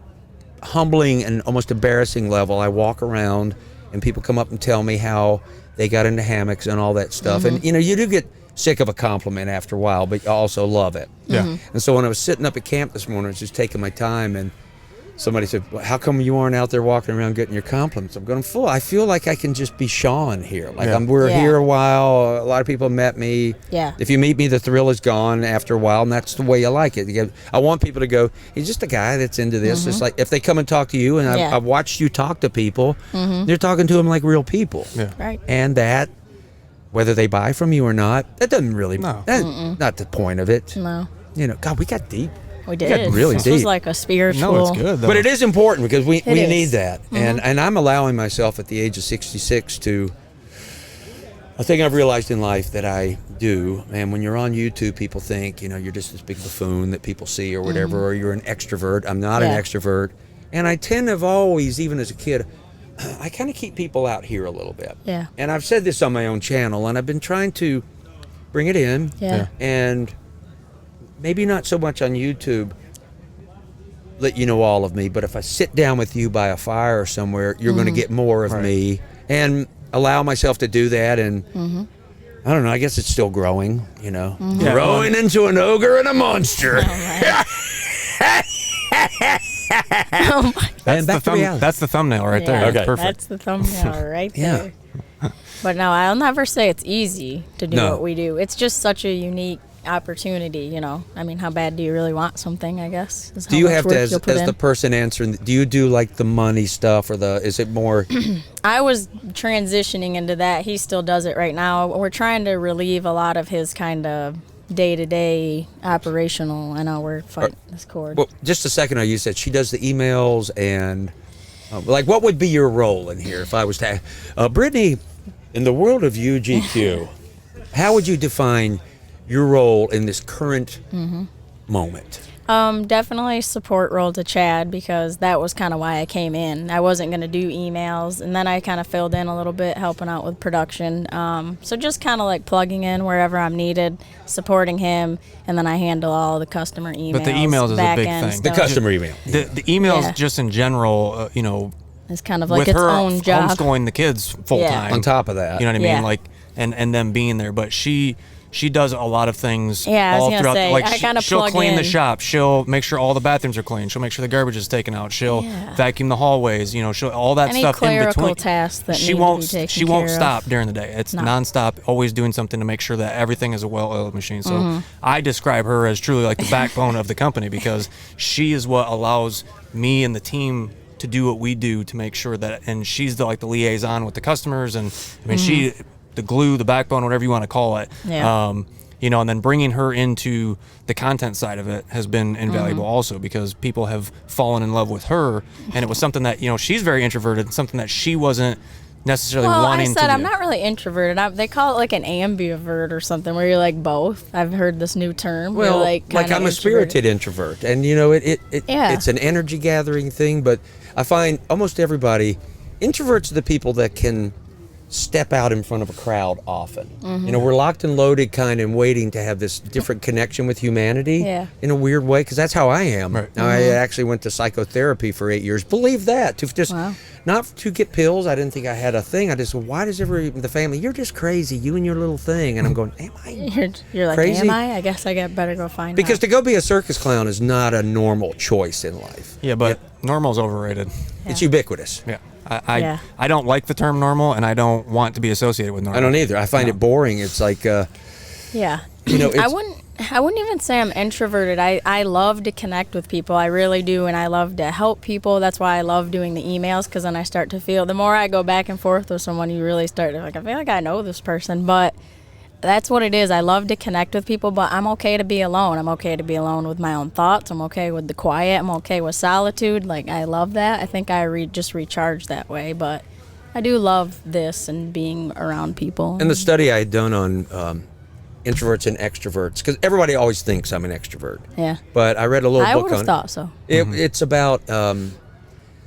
humbling and almost embarrassing level, I walk around and people come up and tell me how they got into hammocks and all that stuff. And you do get sick of a compliment after a while, but you also love it. Yeah. And so when I was sitting up at camp this morning, I was just taking my time, and somebody said, well, how come you aren't out there walking around getting your compliments? I'm going, I feel like I can just be Sean here. Like we're here a while. A lot of people met me. Yeah. If you meet me, the thrill is gone after a while, and that's the way you like it. I want people to go, he's just a guy that's into this. It's like if they come and talk to you, and I've watched you talk to people, they're talking to them like real people. Yeah. Right. And that, whether they buy from you or not, that doesn't really, that's not the point of it. No. God, we got deep. We did. got really this deep. was like a spiritual. No, it's good though. But it is important because we is. need that. And I'm allowing myself at the age of 66 to, a thing I've realized in life that I do, and when you're on YouTube, people think, you're just this big buffoon that people see or whatever, or you're an extrovert. I'm not an extrovert. And I tend to have always, even as a kid, I kind of keep people out here a little bit. Yeah. And I've said this on my own channel, and I've been trying to bring it in. Yeah. And maybe not so much on YouTube, let you know all of me, but if I sit down with you by a fire or somewhere, you're going to get more of me, and allow myself to do that. And I don't know, I guess it's still growing, growing into an ogre and a monster. That's the thumbnail right there. Okay. Perfect. That's the thumbnail right there. But no, I'll never say it's easy to do what we do. It's just such a unique opportunity, I mean, how bad do you really want something, I guess? Do you have to, as the person answering, do you do like the money stuff, or is it more? I was transitioning into that. He still does it right now. We're trying to relieve a lot of his kind of day-to-day operational. I know we're fighting this cord. Well, just a second ago, you said she does the emails, and what would be your role in here if I was to, Brittany, in the world of UGQ, how would you define your role in this current moment? Definitely support role to Chad, because that was kind of why I came in. I wasn't going to do emails, and then I kind of filled in a little bit, helping out with production. So just kind of like plugging in wherever I'm needed, supporting him, and then I handle all the customer emails. But the emails is a big thing. The customer email. The emails just in general, It's kind of like with its her own job. homeschooling the kids full time. On top of that. You know what I mean? Yeah. Like, and them being there. But she does a lot of things Yeah, I was all gonna throughout. say, Like, I kinda she'll plug clean the in. shop. She'll make sure all the bathrooms are clean. She'll make sure the garbage is taken out. She'll Yeah. vacuum the hallways. You know, she'll all that Any stuff in clerical between. tasks that she need won't. to be taken She won't care stop of. during the day. It's No. nonstop, always doing something to make sure that everything is a well-oiled machine. So Mm-hmm. I describe her as truly like the backbone of the company, because she is what allows me and the team to do what we do to make sure that, and she's the liaison with the customers, and I mean she, the glue, the backbone, whatever you want to call it. Yeah. You know, and then bringing her into the content side of it has been invaluable Mm-hmm. also, because people have fallen in love with her, and it was something that, you know, she's very introverted, something that she wasn't necessarily Well, I wanting to said do. I'm not really introverted. They call it like an ambivert or something, where you're like both. I've heard this new term. Well, You're like I'm a kinda spirited introvert, and you know Yeah. it's an energy gathering thing. But I find almost everybody, introverts are the people that can step out in front of a crowd often. You know, we're locked and loaded, kind of waiting to have this different connection with humanity. Yeah. In a weird way, because that's how I am. Right. I actually went to psychotherapy for 8 years. Believe that, to just Wow. not to get pills. I didn't think I had a thing. I just, why does the family? You're just crazy. You and your little thing. And I'm going, am I? You're like, Crazy? am I? I guess I better go find Because out. to go be a circus clown is not a normal choice in life. Yeah, but normal's overrated. It's ubiquitous. Yeah. I Yeah. I don't like the term normal, and I don't want to be associated with normal. I don't either. I find it boring. It's like, Yeah. you know, I it's, wouldn't even say I'm introverted. I love to connect with people. I really do, and I love to help people. That's why I love doing the emails, because then I start to feel, the more I go back and forth with someone, you really start to, like, I feel like I know this person. But that's what it is. I love to connect with people, but I'm okay to be alone. I'm okay to be alone with my own thoughts. I'm okay with the quiet. I'm okay with solitude. Like, I love that. I think I just recharge that way. But I do love this and being around people. and the study I had done on introverts and extroverts, because everybody always thinks I'm an extrovert. Yeah. But I read a little I book would on have thought so. It's about,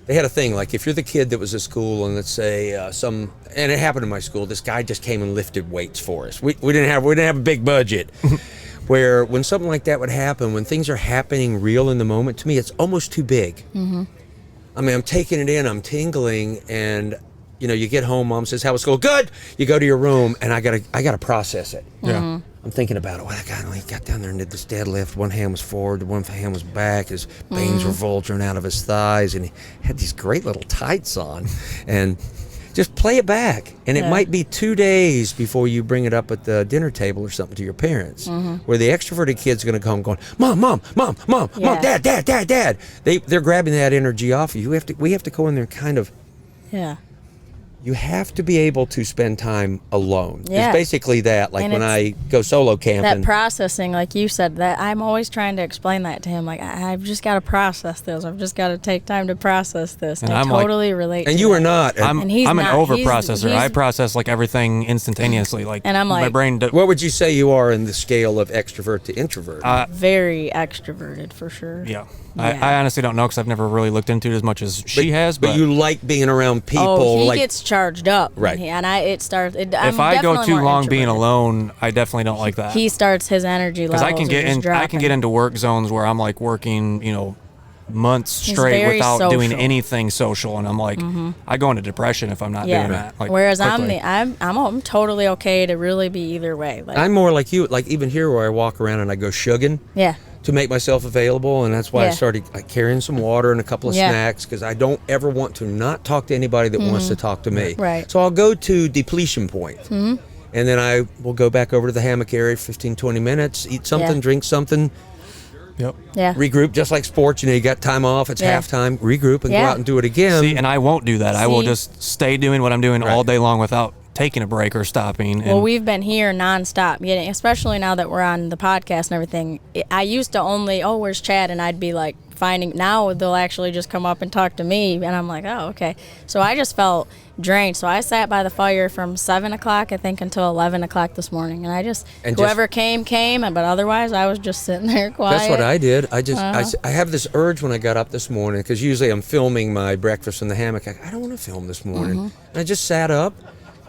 they had a thing, like if you're the kid that was at school, and let's say and it happened in my school, this guy just came and lifted weights for us. We didn't have a big budget. Where when something like that would happen, when things are happening real in the moment, to me, it's almost too big. Mm-hmm. I mean, I'm taking it in, I'm tingling, and you know, you get home, mom says, "How was school?" "Good." You go to your room, and I gotta process it. Yeah. I'm thinking about it. Well, that guy, he got down there and did this deadlift. One hand was forward, one hand was back. His veins were bulging out of his thighs, and he had these great little tights on. And just play it back. And it Yeah. might be 2 days before you bring it up at the dinner table or something to your parents. Where the extroverted kid's going to come going, "Mom, Yeah. dad." They're grabbing that energy off of you. We have to go in there and kind of, Yeah. you have to be able to spend time alone. Yeah. It's basically that. Like And when it's I go solo That camping. processing, like you said, that I'm always trying to explain that to him. Like, I've just got to process this. I've just got to take time to process this. And I I'm like- totally relate. And to you that. are not. I'm And he's an not. over He's- processor. I he's- process like everything instantaneously. Like, And I'm my like- brain. What would you say you are in the scale of extrovert to introvert? Very extroverted for sure. Yeah. Yeah. I honestly don't know, because I've never really looked into it as much as she has. But you like being around people. Oh, he like gets charged up. Right. And it starts. if I go too long being alone, I definitely don't like that. he starts his energy levels. Because I can get are just in, I can get dropping. into work zones where I'm like working, you know, months He's straight very without doing social. anything social, and I'm like, I go into depression if I'm not Yeah. doing that. Like, Whereas quickly. I'm totally okay to really be either way. Like, I'm more like you. Like even here where I walk around and I go shugging yeah. to make myself available, and that's why I Yeah. started carrying some water and a couple of Yeah. snacks, because I don't ever want to not talk to anybody that wants to talk to me. Right. So I'll go to depletion point. Mm-hmm. And then I will go back over to the hammock area, 15, 20 minutes, eat something, Yeah. drink something, Yep. Yeah. regroup, just like sports. You know, you got time off, it's Yeah. halftime, regroup, and go Yeah. out and do it again. See, and I won't do that. I will See? just stay doing what I'm doing all Right. day long without taking a break or stopping. And Well, we've been here nonstop, especially now that we're on the podcast and everything. I used to only, where's Chad? And I'd be like finding, now they'll actually just come up and talk to me. And I'm like, oh, okay. So I just felt drained. So I sat by the fire from 7 o'clock, I think, until 11 o'clock this morning. And whoever came, but otherwise I was just sitting there quiet. That's what I did. I have this urge when I got up this morning, because usually I'm filming my breakfast in the hammock. I don't want to film this morning. And I just sat up,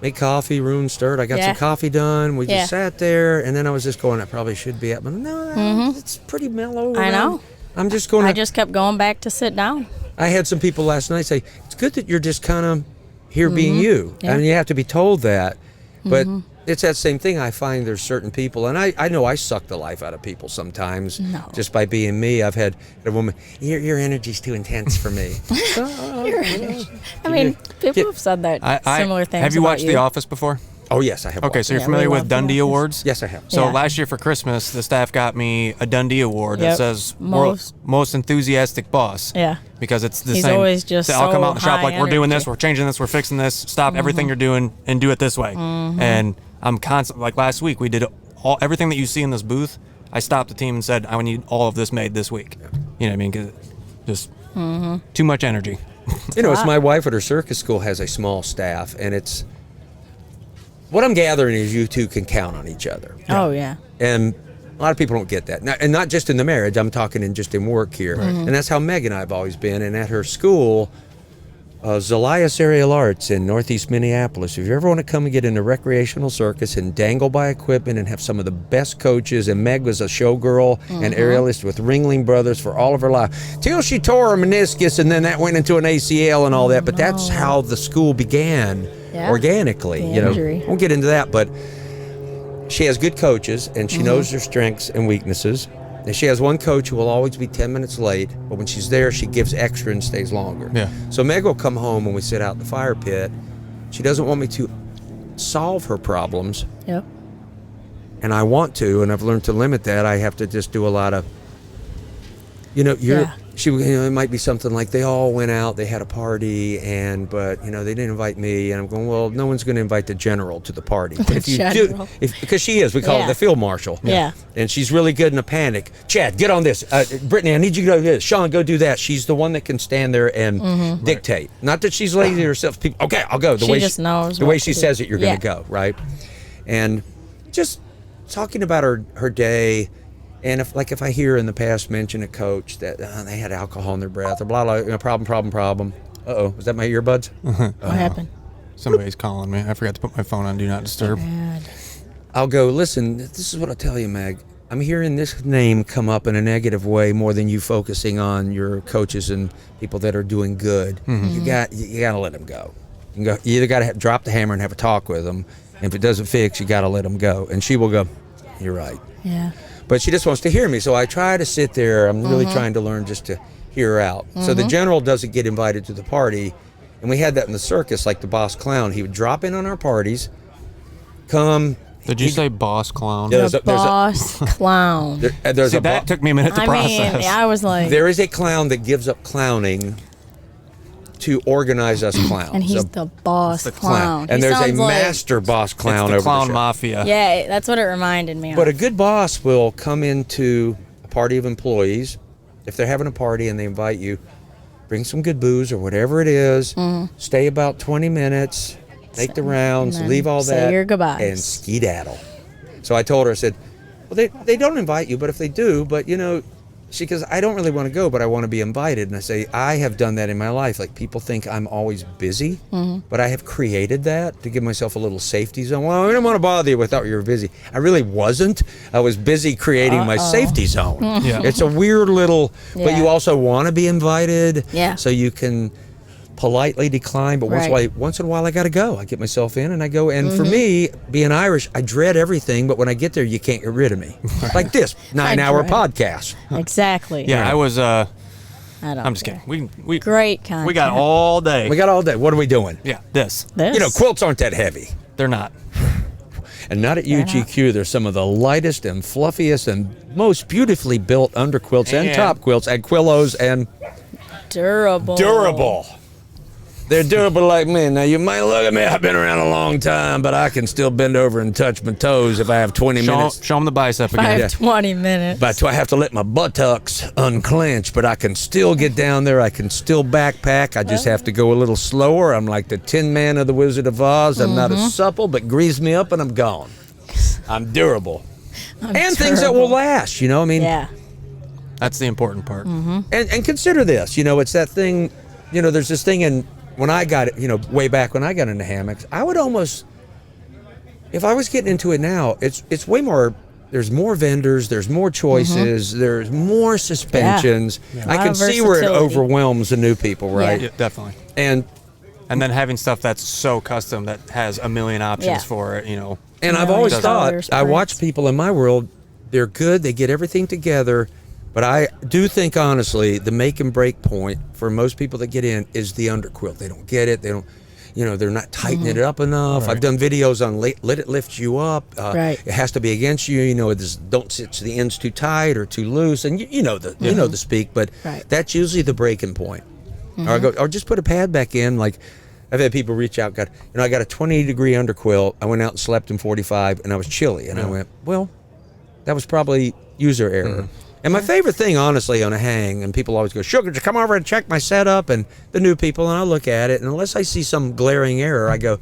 made coffee, room stirred. I got Yeah. some coffee done. We Yeah. just sat there, and then I was just going, I probably should be up. But no, it's pretty mellow. I around. know. I'm just going I just kept going back to sit down. I had some people last night say, it's good that you're just kind of here being you. Yeah. And you have to be told that. But it's that same thing. I find there's certain people, and I know I suck the life out of people sometimes just by being me. I've had a woman, your energy's too intense for me. I mean, people have said that similar things. Have you watched The Office before? Oh, yes, I have. Okay, so you're familiar with Dundee Awards? Yes, I have. So last year for Christmas, the staff got me a Dundee Award that says most enthusiastic boss. Yeah. Because it's the He's same. always just I'll come out in the shop high like, we're doing this, energy. we're changing this, we're fixing this, stop everything you're doing and do it this way. And I'm constant, like last week, we did everything that you see in this booth. I stopped the team and said, I need all of this made this week. You know what I mean? 'Cause just too much energy. You know, it's my wife at her circus school has a small staff, and it's, what I'm gathering is you two can count on each other. Oh, yeah. And a lot of people don't get that. And not just in the marriage, I'm talking just in work here. And that's how Meg and I have always been. And at her school, Zelias Aerial Arts in Northeast Minneapolis, if you ever want to come and get into recreational circus and dangle by equipment and have some of the best coaches, and Meg was a showgirl and aerialist with Ringling Brothers for all of her life, till she tore her meniscus, and then that went into an ACL and all that. But that's how the school began organically. The you know, injury. won't get into that, but she has good coaches, and she knows their strengths and weaknesses. And she has one coach who will always be 10 minutes late, but when she's there, she gives extra and stays longer. Yeah. So Meg will come home when we sit out in the fire pit. She doesn't want me to solve her problems, Yep. and I want to, and I've learned to limit that. I have to just do a lot of, it might be something like they all went out, they had a party, but they didn't invite me, and I'm going, well, no one's going to invite the general to the party. But if you do, because she is, we call it the field marshal. Yeah. And she's really good in a panic. Chad, get on this. Brittany, I need you to go do this. Sean, go do that. She's the one that can stand there and dictate. Not that she's lazy herself. People, okay, I'll go. She just knows the what way to she do. says it, you're going to go, right? And just talking about her day. And if I hear in the past mention a coach that they had alcohol in their breath or blah, blah, problem. Uh-oh, was that my earbuds? What happened? Somebody's calling me. I forgot to put my phone on Do Not Disturb. Bad. I'll go, listen, this is what I'll tell you, Meg. I'm hearing this name come up in a negative way more than you focusing on your coaches and people that are doing good. You got to let them go. You either got to drop the hammer and have a talk with them. And if it doesn't fix, you got to let them go. And she will go, you're right. Yeah. But she just wants to hear me, so I try to sit there. I'm really trying to learn just to hear her out. So the general doesn't get invited to the party, and we had that in the circus, like the boss clown. He would drop in on our parties, come. Did you say boss clown? Yeah, The boss clown. There's See, a that took me a minute to process. I was like... There is a clown that gives up clowning to organize us clowns. And he's the boss clown. And He there's a sounds like- master boss clown It's the over clown the show. mafia. Yeah, that's what it reminded me of. But a good boss will come into a party of employees. If they're having a party and they invite you, bring some good booze or whatever it is, stay about 20 minutes, make the rounds, and then leave all say that, your goodbyes. and skedaddle. So I told her, I said, well, they don't invite you, but if they do, but she goes, I don't really want to go, but I want to be invited. And I say, I have done that in my life. Like, people think I'm always busy, but I have created that to give myself a little safety zone. Well, I didn't want to bother you. I thought you were busy. I really wasn't. I was busy creating my safety zone. Yeah. It's a weird little, but Yeah. you also want to be invited. Yeah. So you can politely decline, but once in a while I got to go. I get myself in and I go. And for me, being Irish, I dread everything, but when I get there, you can't get rid of me. Like this 9-hour podcast. Exactly. Yeah, I was. I don't I'm just care. kidding. We Great content. We got all day. We got all day. What are we doing? Yeah, this. This. Quilts aren't that heavy. They're not. And not at UGQ. They're some of the lightest and fluffiest and most beautifully built underquilts and top quilts and quillos and Durable. They're durable like me. Now, you might look at me. I've been around a long time, but I can still bend over and touch my toes if I have 20 minutes. Show them the bicep If I again. have 20 minutes. But I have to let my buttocks unclench, but I can still get down there. I can still backpack. I just have to go a little slower. I'm like the Tin Man of the Wizard of Oz. I'm not as supple, but grease me up and I'm gone. I'm durable. And things that will last, I mean. Yeah. That's the important part. And consider this, it's that thing, there's this thing in, when I got it, way back when I got into hammocks, I would almost, if I was getting into it now, it's way more there's more vendors, there's more choices, there's more suspensions. Yeah. I can see where it overwhelms the new people, right? Yeah, definitely. And then having stuff that's so custom that has a million options for it, And I've always thought, I watch people in my world, they're good, they get everything together, but I do think, honestly, the make and break point for most people that get in is the underquilt. They don't get it, they don't, they're not tightening it up enough. I've done videos on let it lift you up. It has to be against you, don't sit to the ends too tight or too loose, and you know the speak, but that's usually the breaking point. Or just put a pad back in, like, I've had people reach out, I got a 20-degree underquilt. I went out and slept in 45, and I was chilly. And I went, well, that was probably user error. And my favorite thing, honestly, on a hang, and people always go, Sugar, come over and check my setup, and the new people, and I'll look at it, and unless I see some glaring error, I go,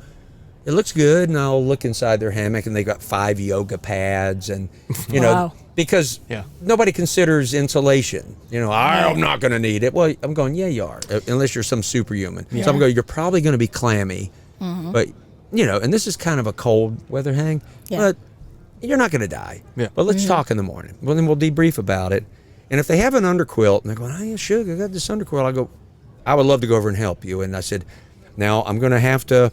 it looks good, and I'll look inside their hammock, and they got 5 yoga pads, and, because nobody considers insulation. I'm not going to need it. Well, I'm going, yeah, you are, unless you're some superhuman. So I'm going, you're probably going to be clammy, but, and this is kind of a cold weather hang, but you're not going to die. But let's talk in the morning. Well, then we'll debrief about it. And if they have an underquilt, and they're going, hey, Sugar, I got this underquilt, I go, I would love to go over and help you. And I said, now I'm going to have to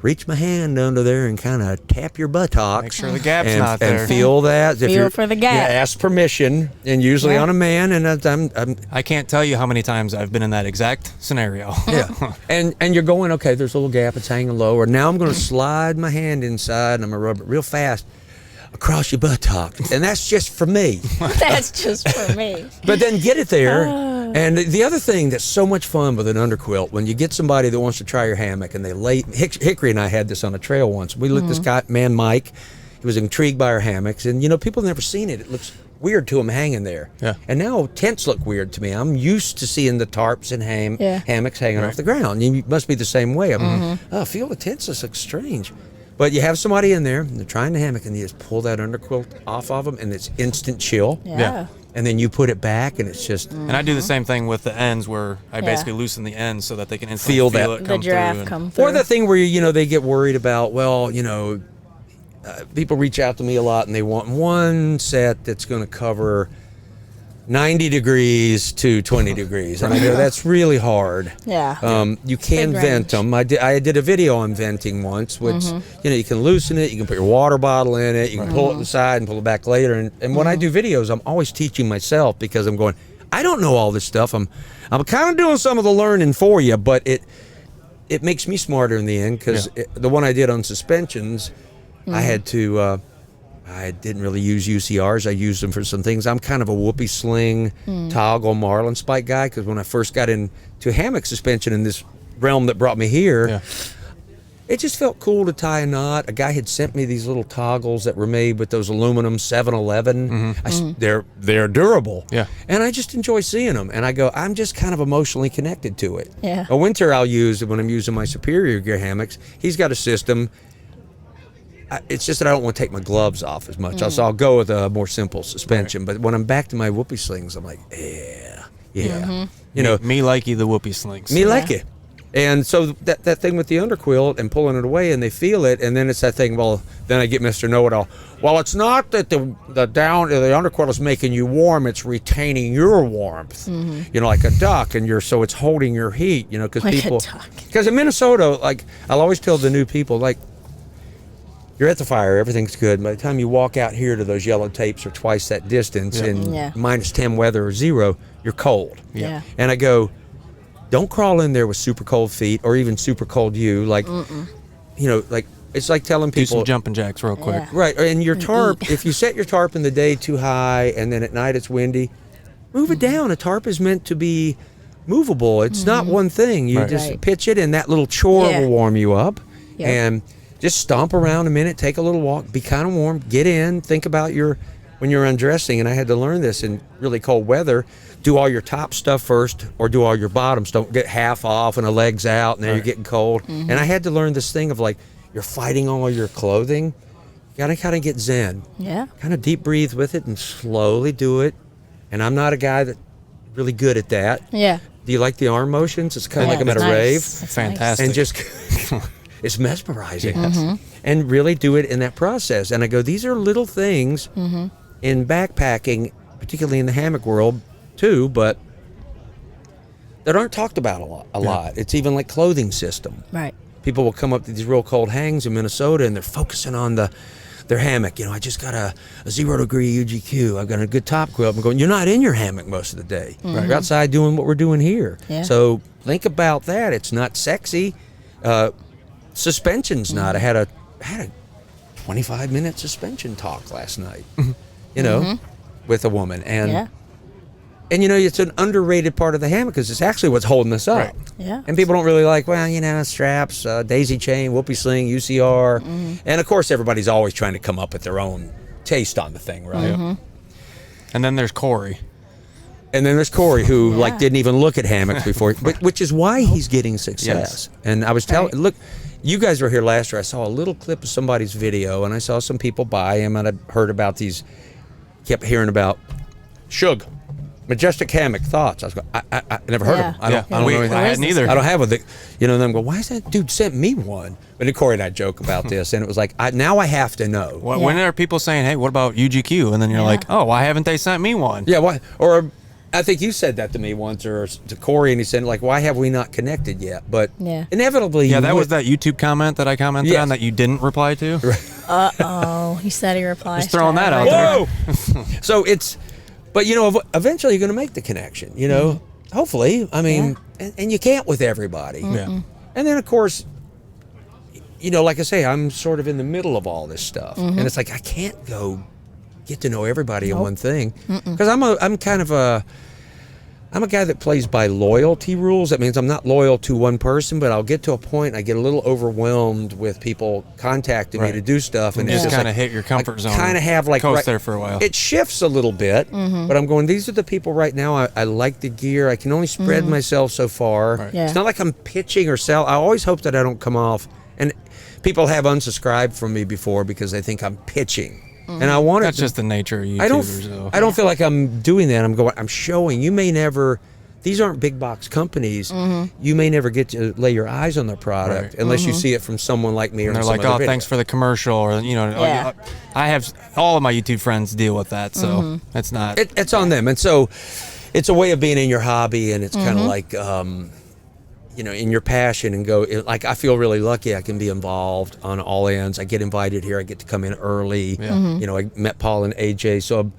reach my hand under there and kind of tap your buttocks. Make sure the gap's not there. And feel that. Feel for the gap. Ask permission, and usually on a man. And I can't tell you how many times I've been in that exact scenario. And you're going, okay, there's a little gap, it's hanging low. Or now I'm going to slide my hand inside, and I'm going to rub it real fast across your buttocks. And that's just for me. That's just for me. But then get it there. And the other thing that's so much fun with an underquilt, when you get somebody that wants to try your hammock, and they Hickory and I had this on a trail once. We looked at this guy, Mike. He was intrigued by our hammocks, and people have never seen it. It looks weird to him hanging there. And now tents look weird to me. I'm used to seeing the tarps and hammocks hanging off the ground. You must be the same way. I feel the tents just look strange. But you have somebody in there, and they're trying the hammock, and you just pull that underquilt off of them, and it's instant chill. And then you put it back, and it's just... And I do the same thing with the ends, where I basically loosen the ends so that they can instantly feel it come the giraffe through. Come through. Or the thing where, they get worried about, people reach out to me a lot, and they want one set that's going to cover 90 degrees to 20 degrees. And I go, that's really hard. You can vent them. I did a video on venting once, which, you can loosen it, you can put your water bottle in it, you can pull it aside and pull it back later. And when I do videos, I'm always teaching myself, because I'm going, I don't know all this stuff. I'm kind of doing some of the learning for you, but it makes me smarter in the end, because the one I did on suspensions, I had to... I didn't really use UCRs. I used them for some things. I'm kind of a whoopee sling, toggle, marlin spike guy, because when I first got into hammock suspension in this realm that brought me here, it just felt cool to tie a knot. A guy had sent me these little toggles that were made with those aluminum 711. They're durable. And I just enjoy seeing them. And I go, I'm just kind of emotionally connected to it. A winter I'll use when I'm using my Superior Gear hammocks. He's got a system. It's just that I don't want to take my gloves off as much. So I'll go with a more simple suspension. But when I'm back to my whoopee slings, I'm like, Me likey the whoopee slings. Me like it. And so that thing with the underquilt and pulling it away, and they feel it, and then it's that thing, well, then I get Mr. Know-It-All. Well, it's not that the underquilt is making you warm, it's retaining your warmth. Like a duck, and so it's holding your heat, because because in Minnesota, like, I'll always tell the new people, like, you're at the fire, everything's good. By the time you walk out here to those yellow tapes, or twice that distance, in -10 weather or 0, you're cold. And I go, don't crawl in there with super cold feet, or even super cold like, like, it's like telling people... Do some jumping jacks real quick. Right, and your tarp, if you set your tarp in the day too high, and then at night it's windy, move it down. A tarp is meant to be movable. It's not one thing. You just pitch it, and that little chore will warm you up. And... just stomp around a minute, take a little walk, be kind of warm, get in, think about when you're undressing. And I had to learn this in really cold weather. Do all your top stuff first, or do all your bottoms. Don't get half off and the legs out, and then you're getting cold. And I had to learn this thing of, like, you're fighting all your clothing. You got to kind of get zen. Kind of deep breathe with it and slowly do it. And I'm not a guy that's really good at that. Do you like the arm motions? It's kind of like I'm at a rave. It's fantastic. And just... It's mesmerizing. And really do it in that process. And I go, these are little things in backpacking, particularly in the hammock world too, but that aren't talked about a lot. It's even like clothing system. Right. People will come up to these real cold hangs in Minnesota and they're focusing on their hammock. I just got a 0-degree UGQ. I've got a good top quilt. I'm going, you're not in your hammock most of the day. You're outside doing what we're doing here. Yeah. So think about that. It's not sexy. Suspension's not. I had a 25-minute suspension talk last night, with a woman. And it's an underrated part of the hammock because it's actually what's holding us up. Right. Yeah. And people don't really like, straps, daisy chain, whoopee sling, UCR. And of course, everybody's always trying to come up with their own taste on the thing, right? And then there's Corey. Who didn't even look at hammocks before, which is why he's getting success. Yes. And I was telling, look, you guys were here last year. I saw a little clip of somebody's video, and I saw some people buy him, and I heard about kept hearing about Shug. Majestic Hammock Thoughts. I was going, I never heard of them. I don't know anything. I hadn't either. I don't have one. And I'm going, why is that dude sent me one? But then Corey and I joke about this, and it was like, now I have to know. Well, when are people saying, hey, what about UGQ? And then you're like, oh, why haven't they sent me one? Yeah, why? Or I think you said that to me once, or to Corey, and he said, why have we not connected yet? But inevitably, that was that YouTube comment that I commented on that you didn't reply to. Uh-oh. He said he replied. Just throwing that out there. So it's... But, eventually you're going to make the connection, hopefully. I mean, and you can't with everybody. Yeah. And then, of course, like I say, I'm sort of in the middle of all this stuff. And it's like, I can't go get to know everybody in one thing. Because I'm a guy that plays by loyalty rules. That means I'm not loyal to one person, but I'll get to a point, I get a little overwhelmed with people contacting me to do stuff. And you it's just kind of hit your comfort zone. Kind of have coast there for a while. It shifts a little bit, but I'm going, these are the people right now. I like the gear. I can only spread myself so far. Right. It's not like I'm pitching or sell. I always hope that I don't come off. And people have unsubscribed from me before because they think I'm pitching. And I want That's just the nature of YouTubers, I don't feel like I'm doing that. I'm showing. You may never... These aren't big box companies. You may never get to lay your eyes on their product unless you see it from someone like me or and they're some like, other oh, video. thanks for the commercial, or I have all of my YouTube friends deal with that, so it's not. It's on them, and so it's a way of being in your hobby, and it's kind of like in your passion, and like I feel really lucky I can be involved on all ends. I get invited here. I get to come in early. I met Paul and AJ, so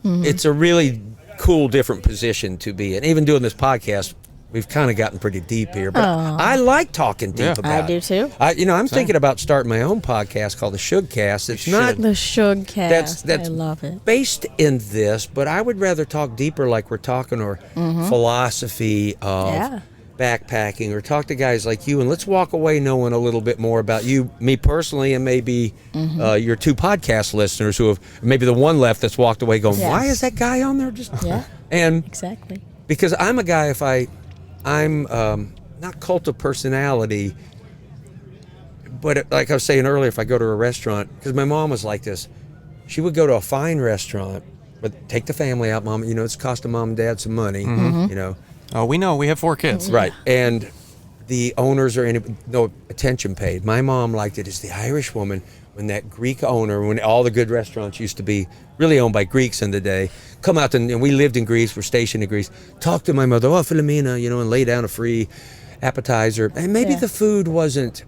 it's a really cool different position to be in. Even doing this podcast, we've kind of gotten pretty deep here, but I like talking deep about it. I do too. I'm thinking about starting my own podcast called the Shugcast. It's not the Shugcast. That's I love it. Based in this, but I would rather talk deeper, like we're talking, or philosophy of backpacking, or talk to guys like you, and let's walk away knowing a little bit more about you, me personally, and maybe your two podcast listeners who have maybe the one left that's walked away going, why is that guy on there? And exactly, because I'm a guy, I'm not cult of personality, but like I was saying earlier, if I go to a restaurant, because my mom was like this, she would go to a fine restaurant, but take the family out, mom, it's costing mom and dad some money, Oh, we know. We have 4 kids. Right. And the owners are no attention paid. My mom liked it as the Irish woman, when that Greek owner, when all the good restaurants used to be really owned by Greeks in the day, come out and we lived in Greece, we're stationed in Greece, talk to my mother, Philomena, and lay down a free appetizer. And maybe the food wasn't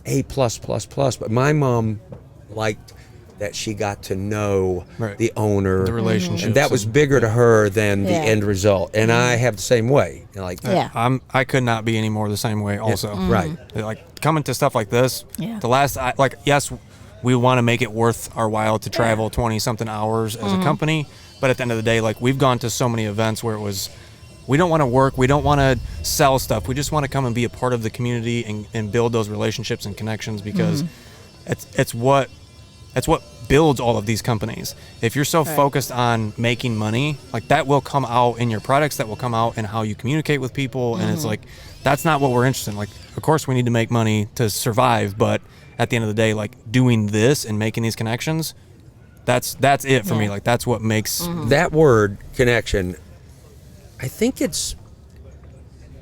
A+++, but my mom liked that she got to know the owner, the relationship, and that was bigger to her than the end result. And I have the same way. I could not be any more the same way. Also, right? Like coming to stuff like this. The last, yes, we want to make it worth our while to travel 20-something hours as a company, but at the end of the day, like we've gone to so many events where it was, we don't want to work, we don't want to sell stuff, we just want to come and be a part of the community and build those relationships and connections, because it's what builds all of these companies. If you're so focused on making money, like that will come out in your products, that will come out in how you communicate with people, and it's like, that's not what we're interested in. Like, of course we need to make money to survive, but at the end of the day, like doing this and making these connections, that's it for me. Like that's what makes that word connection. I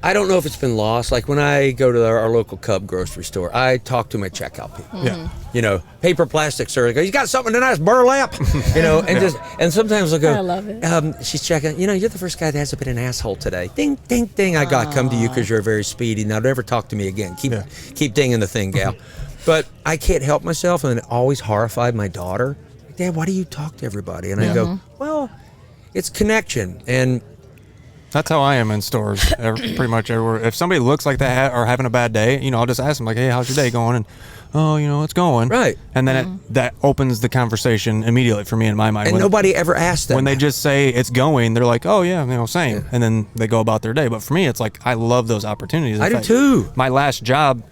I don't know if it's been lost. Like when I go to our local Cub grocery store, I talk to my checkout people. Yeah. You know, paper plastic surgery. He's got something nice, burlap. You know, and sometimes I'll go. I love it. She's checking. You know, you're the first guy that hasn't been an asshole today. Ding, ding, ding. I got to come to you because you're very speedy. Now never talk to me again. Keep dinging the thing, gal. But I can't help myself, and it always horrified my daughter. Dad, why do you talk to everybody? And I go, well, it's connection. And that's how I am in stores, pretty much everywhere. If somebody looks like they are having a bad day, you know, I'll just ask them, like, hey, how's your day going? And, oh, you know, it's going. Right. And then that opens the conversation immediately for me in my mind. And nobody ever asked them. When they just say it's going, they're like, oh, yeah, you know, same. Yeah. And then they go about their day. But for me, it's like, I love those opportunities. I do too. My last job,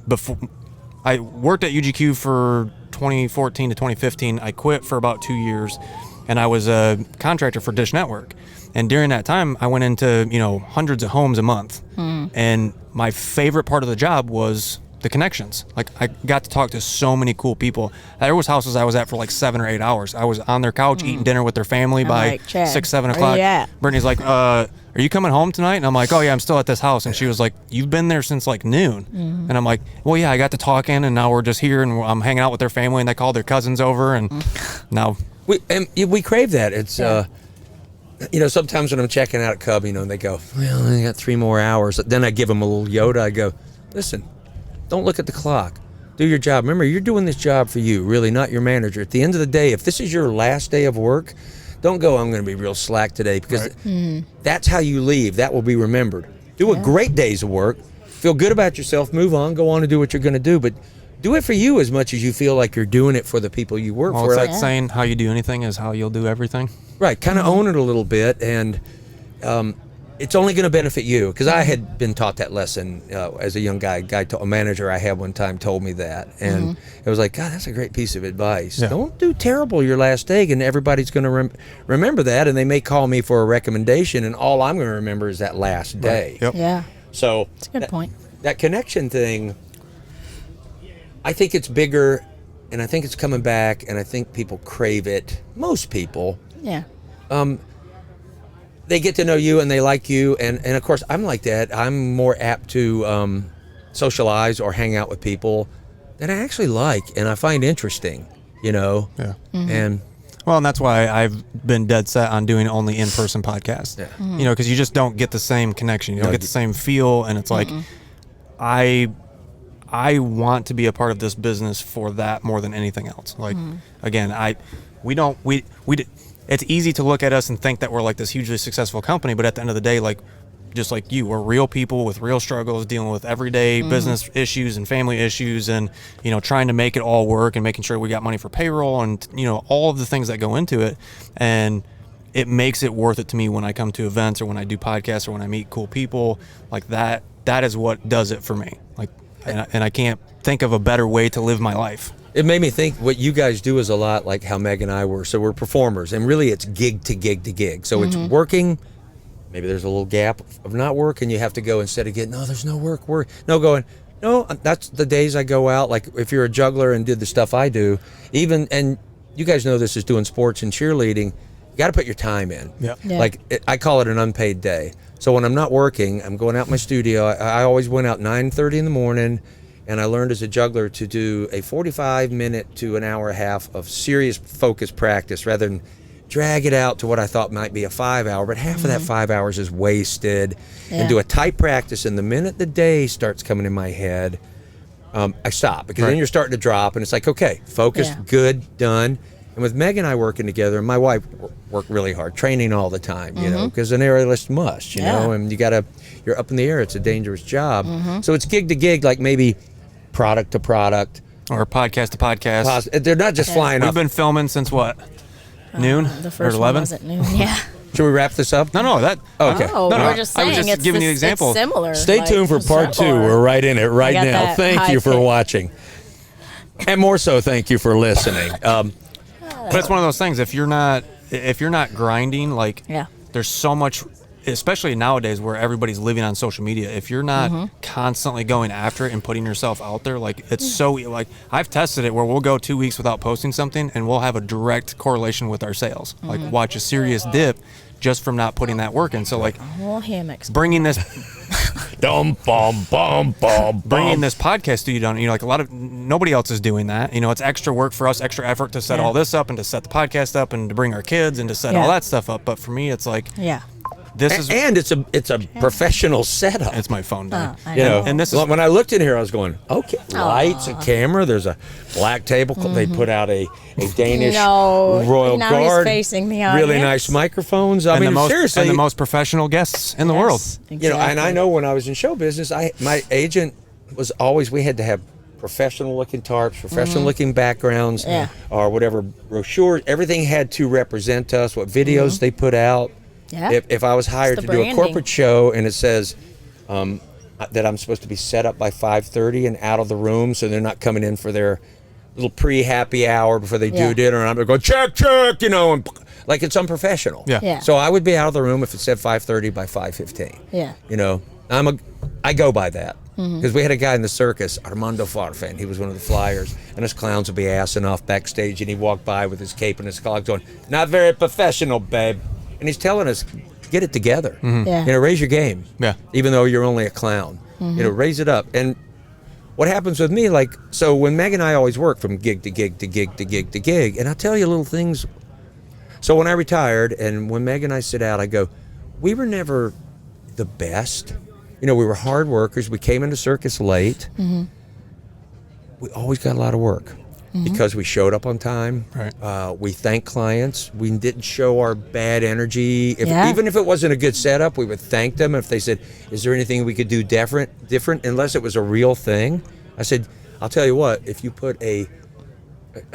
before I worked at UGQ for 2014 to 2015. I quit for about 2 years, and I was a contractor for Dish Network. And during that time, I went into, you know, hundreds of homes a month. And my favorite part of the job was the connections. Like, I got to talk to so many cool people. There was houses I was at for like 7 or 8 hours. I was on their couch eating dinner with their family by 6, 7 o'clock. Brittany's like, are you coming home tonight? And I'm like, oh yeah, I'm still at this house. And she was like, you've been there since like noon. And I'm like, well, yeah, I got to talking, and now we're just here, and I'm hanging out with their family, and they called their cousins over, and now we crave that. It's you know, sometimes when I'm checking out at Cub, you know, and they go, well, I got 3 more hours. Then I give them a little Yoda. I go, listen, don't look at the clock. Do your job. Remember, you're doing this job for you, really, not your manager. At the end of the day, if this is your last day of work, don't go, I'm going to be real slack today, because that's how you leave. That will be remembered. Do a great day's of work. Feel good about yourself. Move on. Go on and do what you're going to do. But do it for you as much as you feel like you're doing it for the people you work for. It's like saying how you do anything is how you'll do everything. Right. Kind of own it a little bit, and it's only going to benefit you. Because I had been taught that lesson as a young guy. A manager I had one time told me that, and it was like, God, that's a great piece of advice. Yeah. Don't do terrible your last day, and everybody's going to remember that, and they may call me for a recommendation, and all I'm going to remember is that last day. Right. Yep. Yeah. So that's a good point. That connection thing, I think it's bigger, and I think it's coming back, and I think people crave it. Most people. Yeah. They get to know you, and they like you, and of course I'm like that. I'm more apt to socialize or hang out with people that I actually like and I find interesting, you know. Yeah. And that's why I've been dead set on doing only in-person podcasts. Yeah. You know, because you just don't get the same connection. You don't get the same feel, and it's like I want to be a part of this business for that more than anything else. Like, again, it's easy to look at us and think that we're like this hugely successful company, but at the end of the day, like, just like you, we're real people with real struggles, dealing with everyday business issues and family issues, and, you know, trying to make it all work and making sure we got money for payroll and, you know, all of the things that go into it. And it makes it worth it to me when I come to events or when I do podcasts or when I meet cool people like that. That is what does it for me. Like, and I can't think of a better way to live my life. It made me think what you guys do is a lot like how Meg and I were. So we're performers, and really it's gig to gig to gig. So it's working. Maybe there's a little gap of not work, and you have to go instead of getting, no, there's no work. No, that's the days I go out. Like if you're a juggler and did the stuff I do, and you guys know this is doing sports and cheerleading, you got to put your time in. Yeah. Like I call it an unpaid day. So when I'm not working, I'm going out in my studio. I always went out 9:30 in the morning. And I learned as a juggler to do a 45-minute to an hour and a half of serious focused practice rather than drag it out to what I thought might be a 5 hour. But half of that 5 hours is wasted. And do a tight practice. And the minute the day starts coming in my head, I stop. Because then you're starting to drop. And it's like, okay, focused, good, done. And with Meg and I working together, and my wife worked really hard, training all the time, you know, because an aerialist must, you know. And you're up in the air. It's a dangerous job. So it's gig to gig, like maybe product to product or podcast to podcast. They're not just flying up. We've been filming since what? Noon? The first or 11? one was at noon. Yeah. Should we wrap this up? No, that. Okay. Oh, no, we're just saying I was just giving you an example. It's similar. Stay tuned for part 2. We're right in it right now. Thank you for watching. And more so, thank you for listening. But it's one of those things. If you're not grinding, like, there's so much, especially nowadays where everybody's living on social media. If you're not constantly going after it and putting yourself out there, like, it's so, like, I've tested it where we'll go 2 weeks without posting something and we'll have a direct correlation with our sales. Like, watch a serious dip just from not putting that work in. So, like, Hammocks. bringing this bringing this podcast studio down, like nobody else is doing that. It's extra work for us, extra effort to set all this up and to set the podcast up and to bring our kids and to set all that stuff up. But for me, it's like, this is, and it's a professional setup. It's my phone day. And this is when I looked in here, I was going, okay, lights, a camera. There's a black table. They put out a Danish Royal Guard. He's facing the audience. Really nice microphones. I mean, seriously, and the most professional guests in the world. Exactly. And I know when I was in show business, my agent was always, we had to have professional looking tarps, professional looking backgrounds, or whatever brochures. Everything had to represent us. What videos they put out. Yeah. If I was hired to do a corporate show and it says that I'm supposed to be set up by 5:30 and out of the room, so they're not coming in for their little pre-happy hour before they do dinner, and I'm going to go check, and like it's unprofessional. Yeah. So I would be out of the room if it said 5:30 by 5:15. Yeah. I go by that. Because we had a guy in the circus, Armando Farfan. He was one of the flyers, and his clowns would be assing off backstage, and he'd walk by with his cape and his collar going, "Not very professional, babe." And he's telling us, get it together. Raise your game. Yeah. Even though you're only a clown. Raise it up. And what happens with me, so when Meg and I always work from gig to gig to gig to gig to gig, and I'll tell you little things. So when I retired, and when Meg and I sit out, I go, we were never the best. We were hard workers. We came into Circus late. We always got a lot of work. Because we showed up on time. Right. We thanked clients. We didn't show our bad energy. Even if it wasn't a good setup, we would thank them. If they said, is there anything we could do different, unless it was a real thing? I said, I'll tell you what, if you put a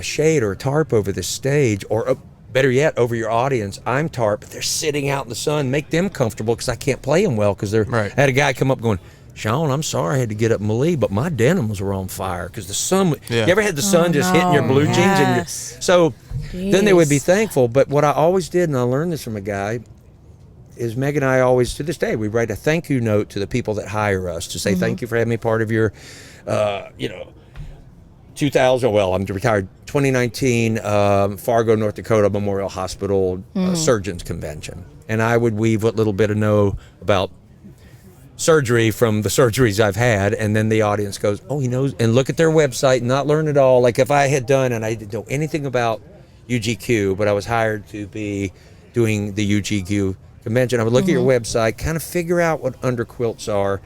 shade or a tarp over the stage, or better yet, over your audience, I'm tarp, but they're sitting out in the sun, make them comfortable, because I can't play them well. Because I had a guy come up going, Sean, I'm sorry I had to get up and leave, but my denims were on fire because the sun. You ever had the sun just hitting your blue jeans? And so then they would be thankful. But what I always did, and I learned this from a guy, is Meg and I always, to this day, we write a thank you note to the people that hire us to say thank you for having me part of your, 2000. Well, I'm retired. 2019 Fargo, North Dakota Memorial Hospital Surgeons Convention, and I would weave what little bit I know about surgery from the surgeries I've had, and then the audience goes, oh, he knows, and look at their website and not learn it all. Like if I had done, and I didn't know anything about UGQ, but I was hired to be doing the UGQ convention, I would look at your website, kind of figure out what underquilts are,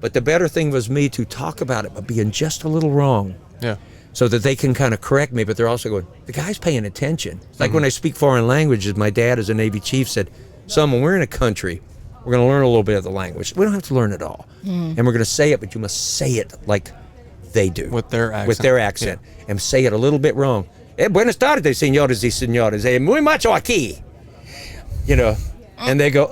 but the better thing was me to talk about it, but being just a little wrong. Yeah. So that they can kind of correct me, but they're also going, the guy's paying attention. It's like when I speak foreign languages, my dad as a Navy chief said, son, when we're in a country, we're going to learn a little bit of the language. We don't have to learn it all. And we're going to say it, but you must say it like they do. With their accent. Yeah. And say it a little bit wrong. Buenas tardes, señores y señores. Muy macho aquí. And they go,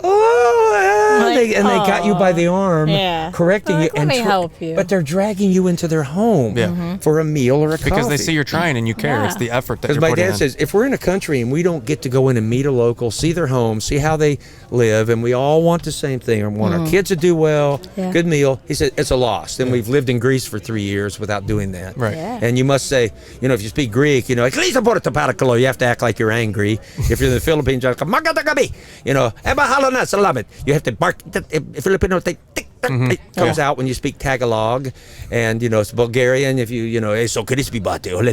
they got you by the arm, correcting you. Let me help you. But they're dragging you into their home for a meal or a coffee. Because they see you're trying and you care. It's the effort that you're putting in. Because my dad says, if we're in a country and we don't get to go in and meet a local, see their home, see how they live, and we all want the same thing, and want our kids to do well, good meal, he said, it's a loss. Then we've lived in Greece for 3 years without doing that. Right. Yeah. And you must say, if you speak Greek, you have to act like you're angry. If you're in the Philippines, you have to bark. Filipino comes out when you speak Tagalog, and it's Bulgarian. If so crispy bate, oh my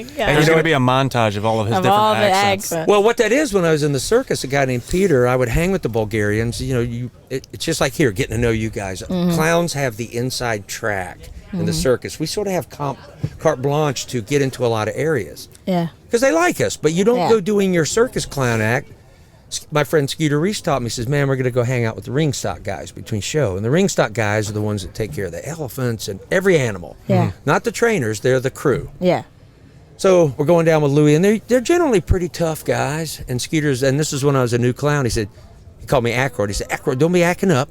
God! And there's going to be a montage of all of his different accents. Well, what that is, when I was in the circus, a guy named Peter, I would hang with the Bulgarians. It's just like here, getting to know you guys. Clowns have the inside track in the circus. We sort of have carte blanche to get into a lot of areas. Yeah. Because they like us, but you don't go doing your circus clown act. My friend Skeeter Reese taught me, he says, man, we're going to go hang out with the ring stock guys between show. And the ring stock guys are the ones that take care of the elephants and every animal. Yeah. Not the trainers, they're the crew. Yeah. So we're going down with Louie, and they're generally pretty tough guys. And Skeeter's, and this is when I was a new clown, he called me Ackroyd. He said, Ackroyd, don't be acting up.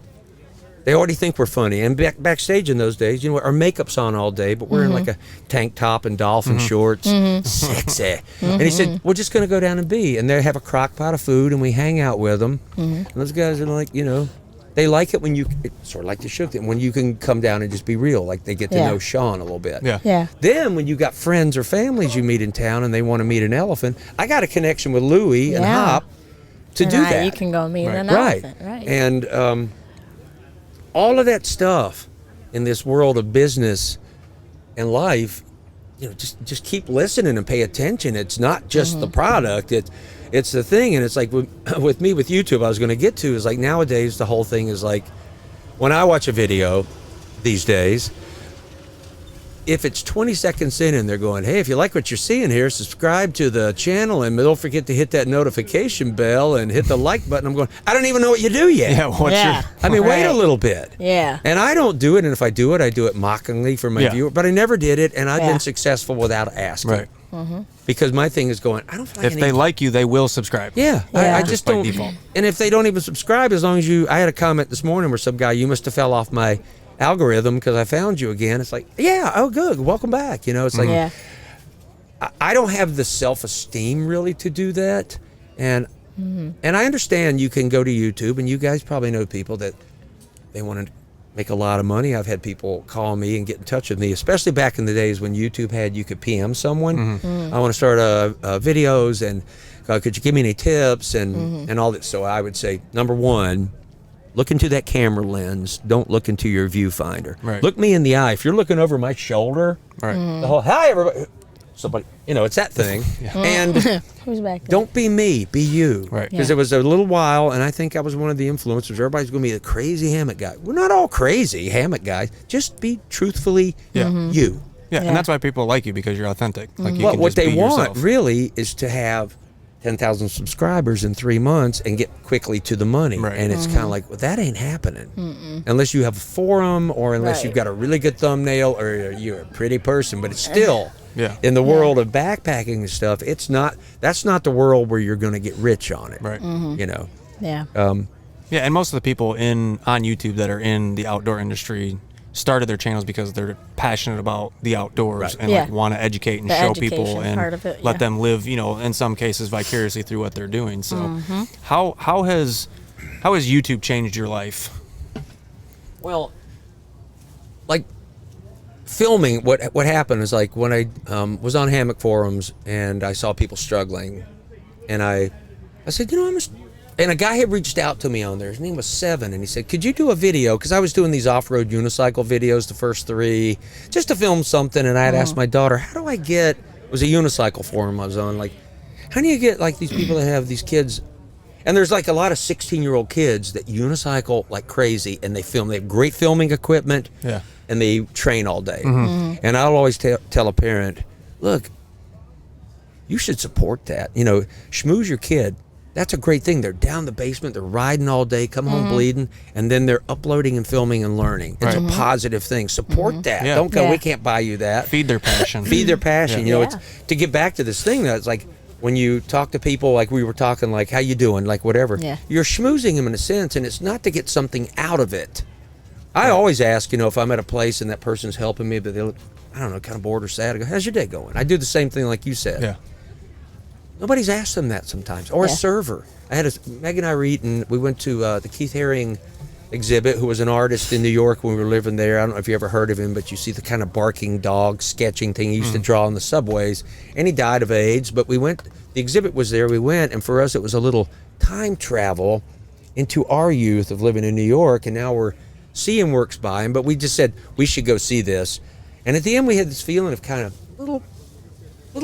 They already think we're funny. And backstage in those days, our makeup's on all day, but we're in like a tank top and dolphin shorts. Sexy. And he said, we're just going to go down and be. And they have a crock pot of food, and we hang out with them. And those guys are like, they like it when sort of like the Shug thing, when you can come down and just be real. Like they get to know Sean a little bit. Yeah. Then when you got friends or families you meet in town and they want to meet an elephant, I got a connection with Louie and Hop. to do that. You can go meet an Right. elephant. Right. And all of that stuff in this world of business and life, just keep listening and pay attention. It's not just the product. It's the thing. And it's like with me with YouTube, I was going to get to is like nowadays the whole thing is like when I watch a video these days, if it's 20 seconds in and they're going, hey, if you like what you're seeing here, subscribe to the channel and don't forget to hit that notification bell and hit the like button. I'm going, I don't even know what you do yet. Wait a little bit. Yeah. And I don't do it. And if I do it mockingly for my viewer. But I never did it. And I've been successful without asking. Right. Because my thing is going, I don't feel like if they like you, they will subscribe. Yeah. I just by don't. Default. And if they don't even subscribe, as long as I had a comment this morning where some guy, you must have fell off my algorithm because I found you again. It's like, good, welcome back. It's like I don't have the self-esteem really to do that, and I understand you can go to YouTube, and you guys probably know people that they want to make a lot of money. I've had people call me and get in touch with me, especially back in the days when YouTube had you could PM someone. I want to start videos, and could you give me any tips and all that. So I would say, number one, look into that camera lens. Don't look into your viewfinder. Right. Look me in the eye. If you're looking over my shoulder, the whole, hi, everybody. Somebody, it's that thing. And Who's back there? don't be me, be you. Right. Because it was a little while, and I think I was one of the influencers. Everybody's going to be a crazy hammock guy. We're not all crazy hammock guys. Just be truthfully you. Yeah, and that's why people like you, because you're authentic. Like you But can what just they be want yourself. really is to have 10,000 subscribers in 3 months and get quickly to the money. Right. And it's kind of like, well, that ain't happening. Unless you have a forum or unless you've got a really good thumbnail or you're a pretty person. But it's still, in the world of backpacking and stuff, that's not the world where you're going to get rich on it. Right. Yeah. Yeah, and most of the people on YouTube that are in the outdoor industry started their channels because they're passionate about the outdoors and like want to educate and show people and part of it, let them live, in some cases vicariously through what they're doing. So how has YouTube changed your life? Well, like filming, what happened is like when I was on Hammock forums and I saw people struggling, and I said, and a guy had reached out to me on there. His name was Seven, and he said, could you do a video? Because I was doing these off-road unicycle videos, the first 3, just to film something. And I had asked my daughter, how do I get, it was a unicycle forum I was on, like, how do you get like these people that have these kids? And there's like a lot of 16-year-old kids that unicycle like crazy, and they film. They have great filming equipment, and they train all day. And I'll always tell a parent, look, you should support that. Schmooze your kid. That's a great thing. They're down the basement, they're riding all day, come home bleeding, and then they're uploading and filming and learning. It's a positive thing. Support that. Yeah. Don't go, we can't buy you that. Feed their passion. Feed their passion. It's to get back to this thing that's like when you talk to people, like we were talking, like, how you doing, like whatever. You're schmoozing them in a sense, and it's not to get something out of it. I always ask, if I'm at a place and that person's helping me, but they look, I don't know, kind of bored or sad, I go, how's your day going? I do the same thing like you said. Yeah. Nobody's asked them that sometimes. Or a server. Meg and I were eating, we went to the Keith Haring exhibit, who was an artist in New York when we were living there. I don't know if you ever heard of him, but you see the kind of barking dog sketching thing he used to draw on the subways. And he died of AIDS, but the exhibit was there, we went, and for us it was a little time travel into our youth of living in New York, and now we're seeing works by him, but we just said, we should go see this. And at the end we had this feeling of kind of little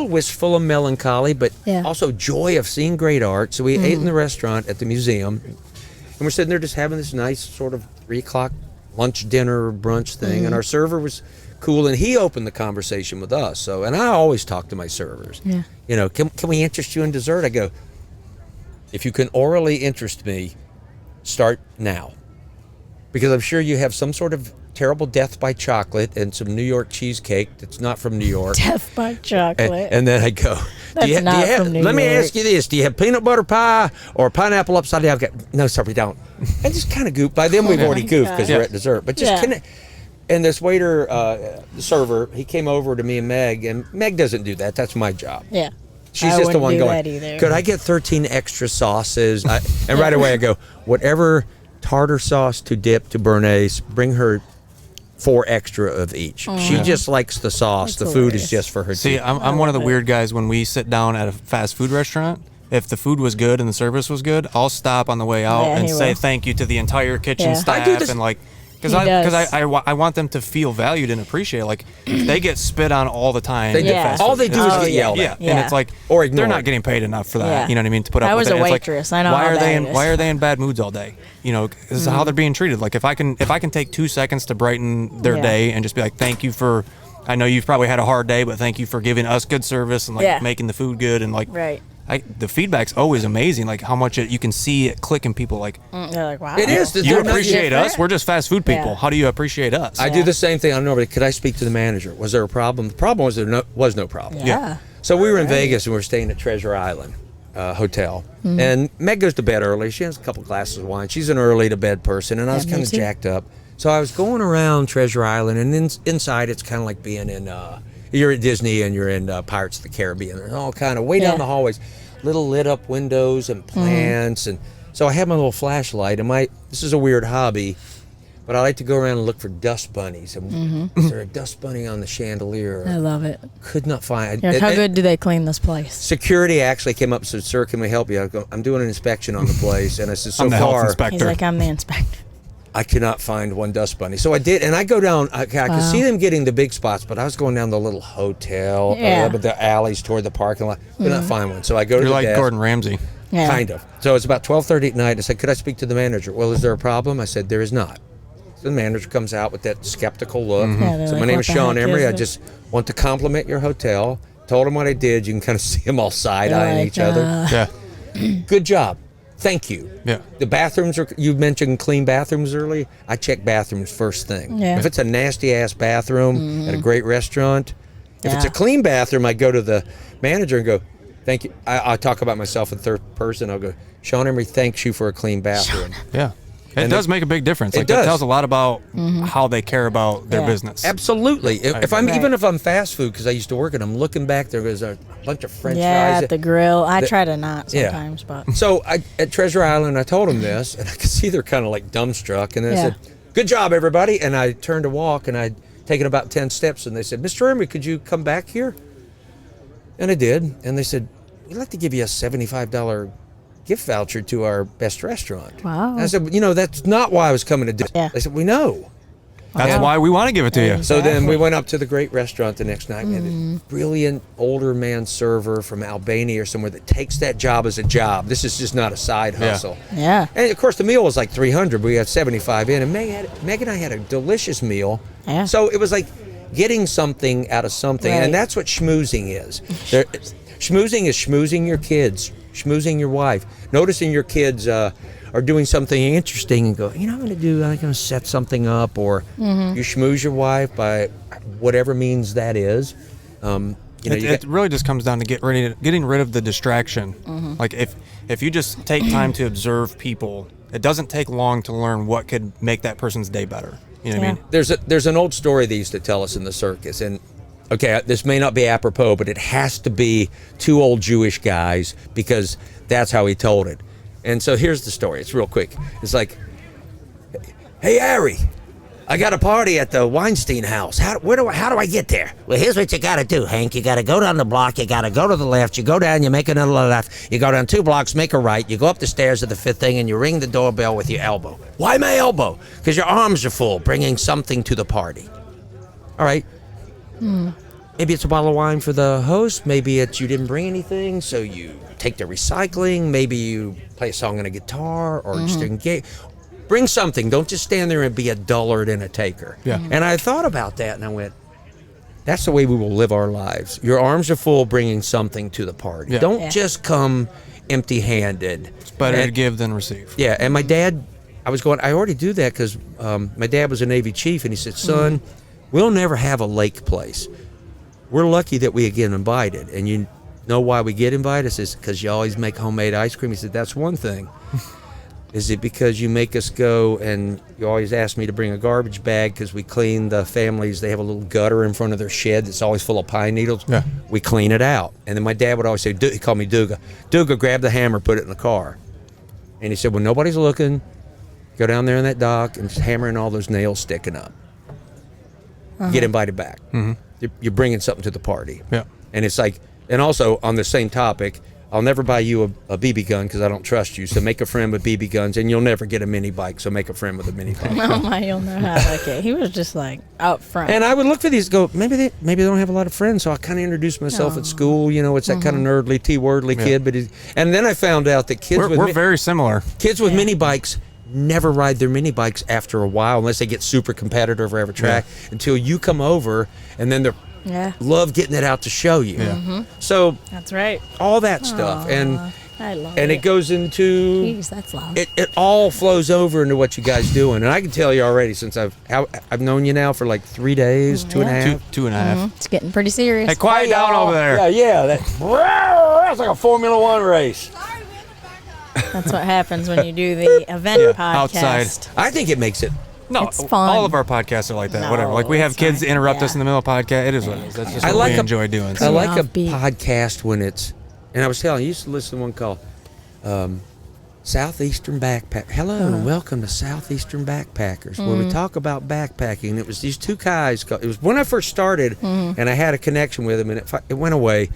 wistful of melancholy, but also joy of seeing great art. So we ate in the restaurant at the museum, and we're sitting there just having this nice sort of 3 o'clock lunch, dinner, brunch thing. And our server was cool, and he opened the conversation with us. So, and I always talk to my servers. Can we interest you in dessert? I go, if you can orally interest me, start now. Because I'm sure you have some sort of terrible death by chocolate and some New York cheesecake that's not from New York. Death by chocolate. And then I go, That's not from New let me York. ask you this, do you have peanut butter pie or pineapple upside down? No, sir, we don't. And just kind of goof. By then we've already goofed because we're at dessert. But just and this waiter, the server, he came over to me and Meg, and Meg doesn't do that. That's my job. Yeah. She's I just the one wouldn't do going, that either. could I get 13 extra sauces? And right away I go, whatever tartar sauce to dip to Bernaise, bring her 4 extra of each. She just likes the sauce. That's the food hilarious. is just for her. See, I'm one of the weird guys when we sit down at a fast food restaurant. if the food was good and the service was good, I'll stop on the way out and say thank you to the entire kitchen staff. I do this. And like, because I want them to feel valued and appreciated. Like, they get spit on all the time. They all they do is get yelled at. And it's like, or ignored. They're not getting paid enough for that. You know what I mean? To put up with it. I was a waitress. I know why how are they that is. why are they in bad moods all day? You know, this is how they're being treated. Like, if I can take 2 seconds to brighten their day and just be like, thank you for. I know you've probably had a hard day, but thank you for giving us good service and like making the food good and like. Right. The feedback's always amazing, like how much you can see it click in people. Like, they're like, wow. It is. You appreciate us. We're just fast food people. How do you appreciate us? I do the same thing. I don't know, but could I speak to the manager? Was there a problem? The problem was there was no problem. Yeah. So we were in Vegas and we were staying at Treasure Island Hotel. And Meg goes to bed early. She has a couple glasses of wine. She's an early to bed person, and I was kind of jacked up. So I was going around Treasure Island, and inside it's kind of like being in. You're at Disney and you're in Pirates of the Caribbean. They're all kind of way down the hallways, little lit up windows and plants. And so I have my little flashlight, and this is a weird hobby, but I like to go around and look for dust bunnies. And is there a dust bunny on the chandelier? I love it. Could not find. How good do they clean this place? Security actually came up and said, "Sir, can we help you?" I go, "I'm doing an inspection on the place," and I said, I'm the health inspector. He's like, I'm the inspector. I cannot find one dust bunny. So I did, and I go down, I could see them getting the big spots, but I was going down the little hotel, but the alleys toward the parking lot. Could not find one. So I go to the You're like desk. Gordon Ramsay. Yeah. Kind of. So it's about 12:30 at night. I said, "Could I speak to the manager?" "Well, is there a problem?" I said, "There is not." So the manager comes out with that skeptical look. Yeah, So like, my name is what the Shug heck Emery. is I this? just want to compliment your hotel. Told him what I did. You can kind of see them all side-eyeing each other. Yeah. Good job. Thank you. Yeah. The bathrooms you mentioned clean bathrooms early. I check bathrooms first thing. Yeah. If it's a nasty ass bathroom at a great restaurant, if it's a clean bathroom, I go to the manager and go, "Thank you." I talk about myself in third person. I'll go, "Shug Emery thanks you for a clean bathroom." Yeah. It does make a big difference. Like, does. It tells a lot about how they care about their business. Absolutely. If I'm Right. even if I'm fast food, because I used to work it, I'm looking back there. There's a bunch of French Yeah, fries. at the grill. I try to not sometimes, but. So at Treasure Island, I told them this, and I could see they're kind of like dumbstruck. And then I said, "Good job, everybody." And I turned to walk, and I'd taken about 10 steps, and they said, "Mr. Emery, could you come back here?" And I did. And they said, "We'd like to give you a $75 gift voucher to our best restaurant." Wow. And I said, "That's not why I was coming to do it." Yeah. They said, "We know." That's why we want to give it to you. So then we went up to the great restaurant the next night. We had a brilliant older man server from Albania or somewhere that takes that job as a job. This is just not a side hustle. Yeah. And of course the meal was like $300, but we had 75 in. And Meg and I had a delicious meal. Yeah. So it was like getting something out of something. Right. And that's what schmoozing is. Schmoozing is schmoozing your kids, schmoozing your wife, noticing your kids are doing something interesting and go, I'm going to set something up, or you schmooze your wife by whatever means that is. It really just comes down to getting rid of the distraction. Like if you just take time to observe people, it doesn't take long to learn what could make that person's day better. You know what I mean? There's an old story they used to tell us in the circus, and okay, this may not be apropos, but it has to be two old Jewish guys, because that's how he told it. And so here's the story. It's real quick. It's like, "Hey, Harry, I got a party at the Weinstein house. How do I get there?" Well, here's what you got to do, Hank. You got to go down the block. You got to go to the left. You go down, you make another left. You go down 2 blocks, make a right. You go up the stairs to the 5th thing, and you ring the doorbell with your elbow. Why my elbow? Because your arms are full, bringing something to the party. All right. Maybe it's a bottle of wine for the host. Maybe it's you didn't bring anything, so you take the recycling. Maybe you play a song on a guitar, or just engage. Bring something. Don't just stand there and be a dullard and a taker. Yeah. And I thought about that, and I went, that's the way we will live our lives. Your arms are full, bringing something to the party. Yeah. Don't just come empty-handed. It's better to give than receive. Yeah, and my dad, I already do that because my dad was a Navy chief, and he said, "Son, we'll never have a lake place. We're lucky that we get invited." And you know why we get invited? I says, "Because you always make homemade ice cream." He said, "That's one thing." "Is it because you make us go and you always ask me to bring a garbage bag because we clean the families? They have a little gutter in front of their shed that's always full of pine needles. Yeah. We clean it out." And then my dad would always say, he called me Duga. "Duga, grab the hammer, put it in the car." And he said, "When nobody's looking, go down there in that dock and just hammer in all those nails sticking up. Get invited back. You're bringing something to the party." Yeah. And it's like, and also on the same topic, I'll never buy you a BB gun because I don't trust you. So make a friend with BB guns, and you'll never get a mini bike. So make a friend with a mini bike. Oh my, you'll know how I like it. He was just like out front. And I would look for these, go, maybe they don't have a lot of friends. So I kind of introduced myself at school. You know, it's that kind of nerdly, T-wordly kid. But and then I found out that kids we're very similar. Kids with mini bikes never ride their mini bikes after a while unless they get super competitive or have a track until you come over, and then they're love getting it out to show you. So that's right. All that stuff, and I love it goes into Jeez, that's loud. It all flows over into what you guys doing, and I can tell you already since I've known you now for like 3 days, 2.5, 2.5. It's getting pretty serious. Hey, quiet down over there. Yeah, that's like a Formula One race. That's what happens when you do the event podcast. Outside. I think it makes it. No, it's fun. all of our podcasts are like that. No, Whatever. Like we have it's kids not. interrupt us in the middle of podcast. It is what it is. That's just what we enjoy doing. I like a Offbeat. podcast when it's, and I was telling you, I used to listen to one called Southeastern Backpack. Hello and welcome to Southeastern Backpackers, where we talk about backpacking. And it was these two guys. It was when I first started, and I had a connection with them, and it went away.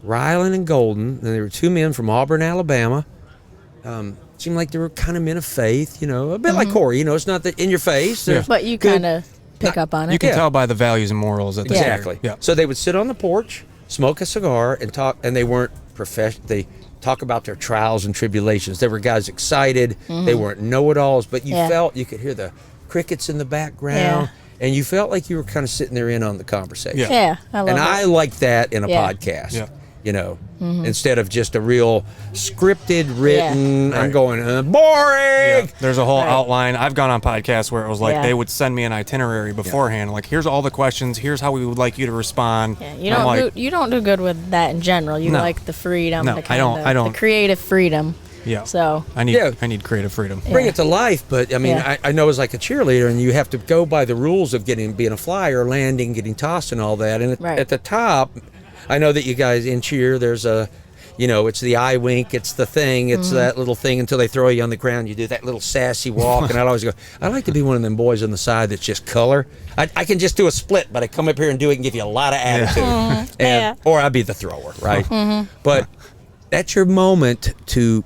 Rylan and Golden, and they were two men from Auburn, Alabama. Seemed like they were kind of men of faith, you know, a bit like Corey. You know, it's not in your face. But you kind of pick up on it. You can tell by the values and morals that they Exactly. Yeah. So they would sit on the porch, smoke a cigar, and talk. And they weren't professional. They talk about their trials and tribulations. They were guys excited. They weren't know-it-alls, but you felt you could hear the crickets in the background, and you felt like you were kind of sitting there in on the conversation. Yeah, I love and it. I like that in a podcast. Yeah. You know, instead of just a real scripted, written. I'm going boring. Yeah. There's a whole outline. I've gone on podcasts where it was like they would send me an itinerary beforehand. Like, here's all the questions. Here's how we would like you to respond. Yeah, you don't do good with that in general. You like the freedom. No, the I don't. The creative freedom. Yeah. So I need creative freedom. Bring it to life, but I mean, I know it's like a cheerleader, and you have to go by the rules of being a flyer, landing, getting tossed, and all that. And at the top, I know that you guys in cheer, there's it's the eye wink, it's the thing, it's that little thing until they throw you on the ground. You do that little sassy walk, and I'd always go, I like to be one of them boys on the side that's just color. I can just do a split, but I come up here and do it and give you a lot of attitude. Or I'd be the thrower, right? But that's your moment to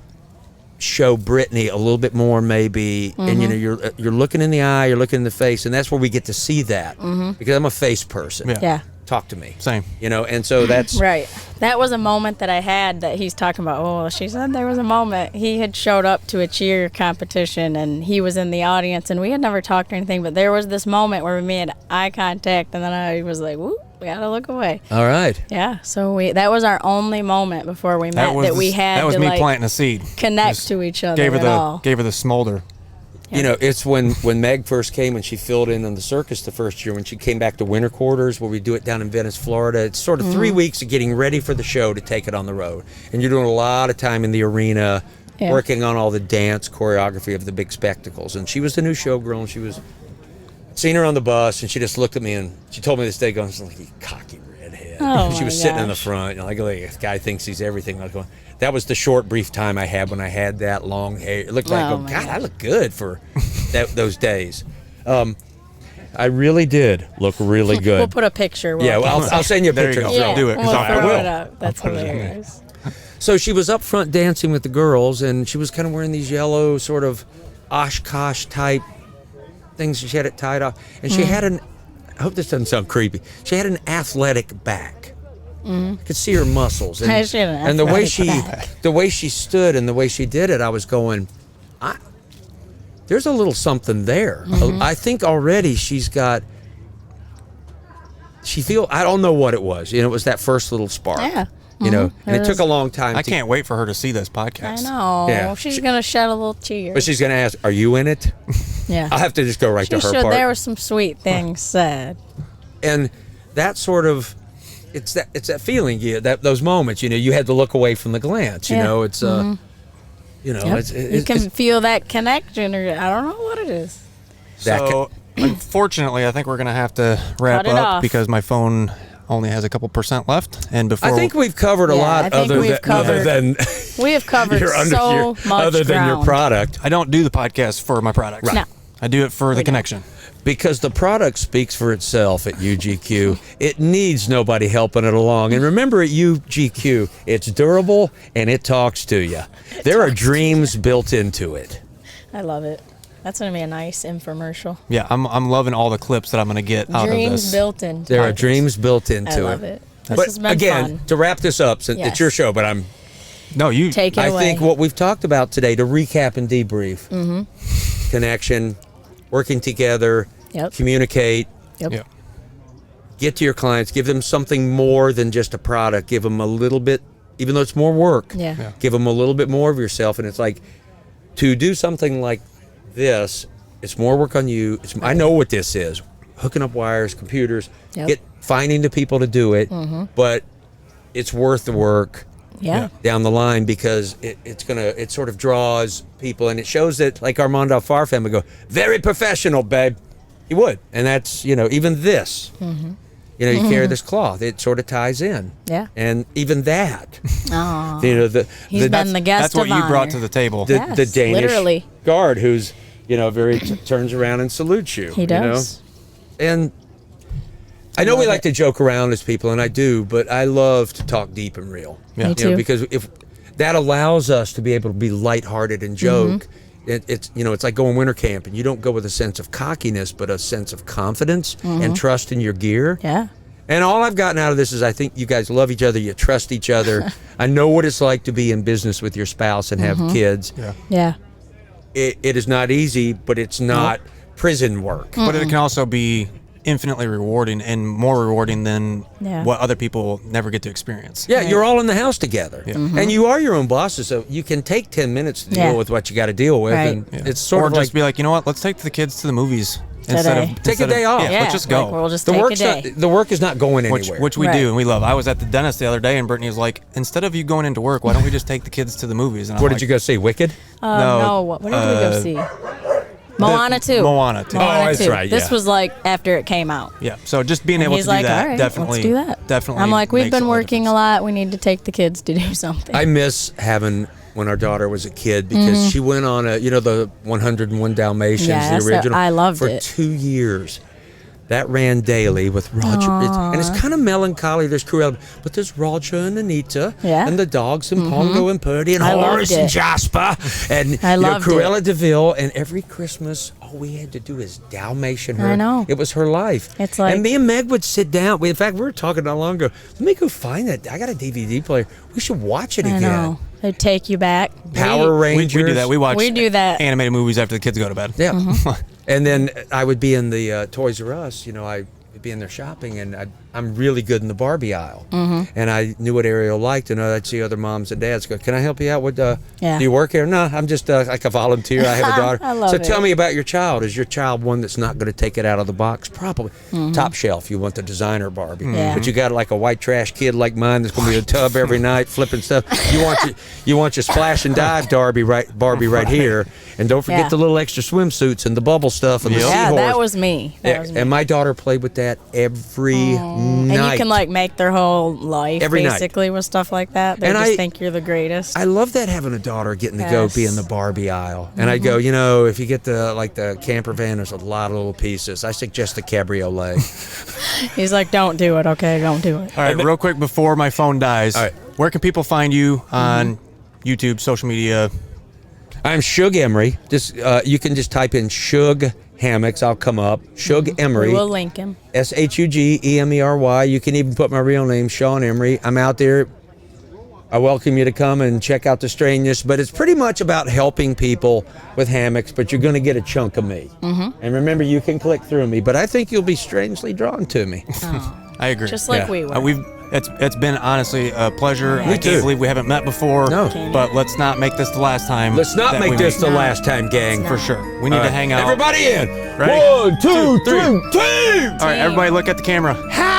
show Brittany a little bit more, maybe, and you're looking in the eye, you're looking in the face, and that's where we get to see that because I'm a face person. Yeah. Talk to me. Same. You know, and so that's right. That was a moment that I had that he's talking about. Oh, she said there was a moment. He had showed up to a cheer competition, and he was in the audience, and we had never talked or anything, but there was this moment where we made eye contact, and then I was like, whoop, we gotta look away. all right. Yeah, so that was our only moment before we met that we had that was to me planting a seed. connect Just to each other Gave at her the smolder. You know, it's when Meg first came and she filled in on the Circus the first year when she came back to winter quarters where we do it down in Venice, Florida. It's sort of 3 weeks of getting ready for the show to take it on the road. And you're doing a lot of time in the arena working on all the dance choreography of the big spectacles. And she was the new showgirl, and she was seen her on the bus, and she just looked at me and she told me this day, going, like, you cocky redhead. Oh, she was sitting in the front, and like this guy thinks he's everything. I was going, that was the short, brief time I had when I had that long hair. It looked like, I look good for those days. I really did look really good. We'll put a picture. Yeah, well, I'll send you a picture. There you go. Do it, 'cause I throw will. it up. That's hilarious. So she was up front dancing with the girls, and she was kind of wearing these yellow sort of Oshkosh type things. She had it tied off, and she had I hope this doesn't sound creepy. She had an athletic back. You could see her muscles, and the way she stood and the way she did it, I was going, there's a little something there. I think already she's got. I don't know what it was. You know, it was that first little spark. Yeah. You know, and it took a long time. I can't wait for her to see this podcast. I know. Yeah. She's gonna shed a little tear. But she's gonna ask, "Are you in it?" Yeah. I'll have to just go right to her part. There were some sweet things said. And that sort of, it's that feeling, those moments. You know, you had to look away from the glance. You know, it's you know, you can feel that connection, or I don't know what it is. So, unfortunately, I think we're gonna have to wrap Cut it up off. because my phone only has a couple % left, and before I think we've covered a lot other than we have covered so much other than your ground. product. I don't do the podcast for my products. No. I do it for the connection. Because the product speaks for itself at UGQ. It needs nobody helping it along. And remember, at UGQ, it's durable and it talks to you. There are dreams built into it. I love it. That's going to be a nice infomercial. Yeah, I'm loving all the clips that I'm going to get out of this. Dreams built in. There are dreams built into it. I love it. This But has been again, fun. to wrap this up, since it's your show, but No, you Take it I away. think what we've talked about today, to recap and debrief, connection, working together, Yep. communicate, Yep. Yeah. get to your clients, give them something more than just a product. Give them a little bit, even though it's more work, Yeah. give them a little bit more of yourself. And it's like, to do something like this, it's more work on you. I know what this is. Hooking up wires, computers, Yep. finding the people to do it, but it's worth the work. Yeah. Down the line, because it sort of draws people, and it shows that, like Armand Alfarfan would go, very professional, babe. He would, and that's, even this, you carry this cloth, it sort of ties in. Yeah. And even that, Aw. that's He's been the guest That's what of you brought honor. to the table. the Yes, Danish literally. guard who's, very turns around and salutes you. He does. And I know we love like to joke around as people, and I do, but I love to talk deep and real. Yeah. Me too. Because if that allows us to be able to be lighthearted and joke, it's like going winter camp, and you don't go with a sense of cockiness, but a sense of confidence and trust in your gear. Yeah. And all I've gotten out of this is I think you guys love each other, you trust each other. I know what it's like to be in business with your spouse and have kids. Yeah. Yeah. It is not easy, but it's not prison work. But it can also be infinitely rewarding and more rewarding than Yeah. what other people never get to experience. Yeah, you're all in the house together. Yeah. And you are your own bosses, so you can take 10 minutes to Yeah. deal with what you got to deal with. Right. And Yeah. it's sort or of just like, be like, you know what? Let's take the kids to the movies Today. Take a day off. Yeah, Yeah. let's just go. Like, we'll just the take a work's day. the work is not going anywhere. which we Right. do and we love. I was at the dentist the other day and Brittany was like, instead of you going into work, why don't we just take the kids to the movies? And I'm What like, did you go see? Wicked? No, what did we go see? Moana 2. Moana 2. Moana that's 2. right, This yeah. was like after it came out. Yeah. So just being able He's to do like, that all right, definitely let's do that. definitely. I'm like, we've makes been all the working a difference. lot. We need to take the kids to do something. I miss having when our daughter was a kid because she went on the 101 Dalmatians, Yeah, the original. I loved for it. 2 years. That ran daily with Roger. And it's kind of melancholy. There's Cruella, but there's Roger and Anita. Yeah. And the dogs and Pongo and Purdy and I loved Horace and it. Jasper. And I loved Cruella it. DeVille. And every Christmas, all we had to do is Dalmatian her. I know. It was her life. It's like- And me and Meg would sit down. In fact, we were talking not long ago. Let me go find that. I got a DVD player. We should watch it I again. know. They'd take you back. Power We Rangers. do that. We watch We do that. animated movies after the kids go to bed. Yeah. And then I would be in the Toys R Us. I would be in there shopping, and I'm really good in the Barbie aisle. And I knew what Ariel liked, and I'd see other moms and dads go, "Can I help you out? What? Do you work here?" "No, I'm just like a volunteer. I have a daughter." I love so it. tell me about your child. Is your child one that's not going to take it out of the box? Probably. Top shelf. You want the designer Barbie, Yeah. but you got like a white trash kid like mine that's going to be in a tub every night flipping stuff. You want your splash and dive Barbie right here, and don't forget Yeah. the little extra swimsuits and the bubble stuff and the Yeah, seahorse. that was me. That was me. And my daughter played with that every night. And you can like make their whole life Every night. basically with stuff like that. They And just I- think you're the greatest. I love that having a daughter getting to go be in Yes. the Barbie aisle. And I go, if you get the camper van, there's a lot of little pieces. I suggest the cabriolet. He's like, don't do it. Okay, don't do it. All right, real quick before my phone dies. All right. Where can people find you on YouTube, social media? I'm Shug Emery. You can just type in Shug Hammocks. I'll come up. Shug Emery. We'll link him. SHUGEMERY. You can even put my real name, Sean Emery. I'm out there. I welcome you to come and check out the strangeness, but it's pretty much about helping people with hammocks, but you're going to get a chunk of me. And remember, you can click through me, but I think you'll be strangely drawn to me. I agree. Just like Yeah. we were. It's been honestly a pleasure. I too. can't believe we haven't met before. No. But let's not make this the last time. Let's not that make we this meet. the last time, gang. For sure. We need All to right. hang out. Everybody in. Ready? 1, 2, 3, All right, everybody look at the camera. Hi.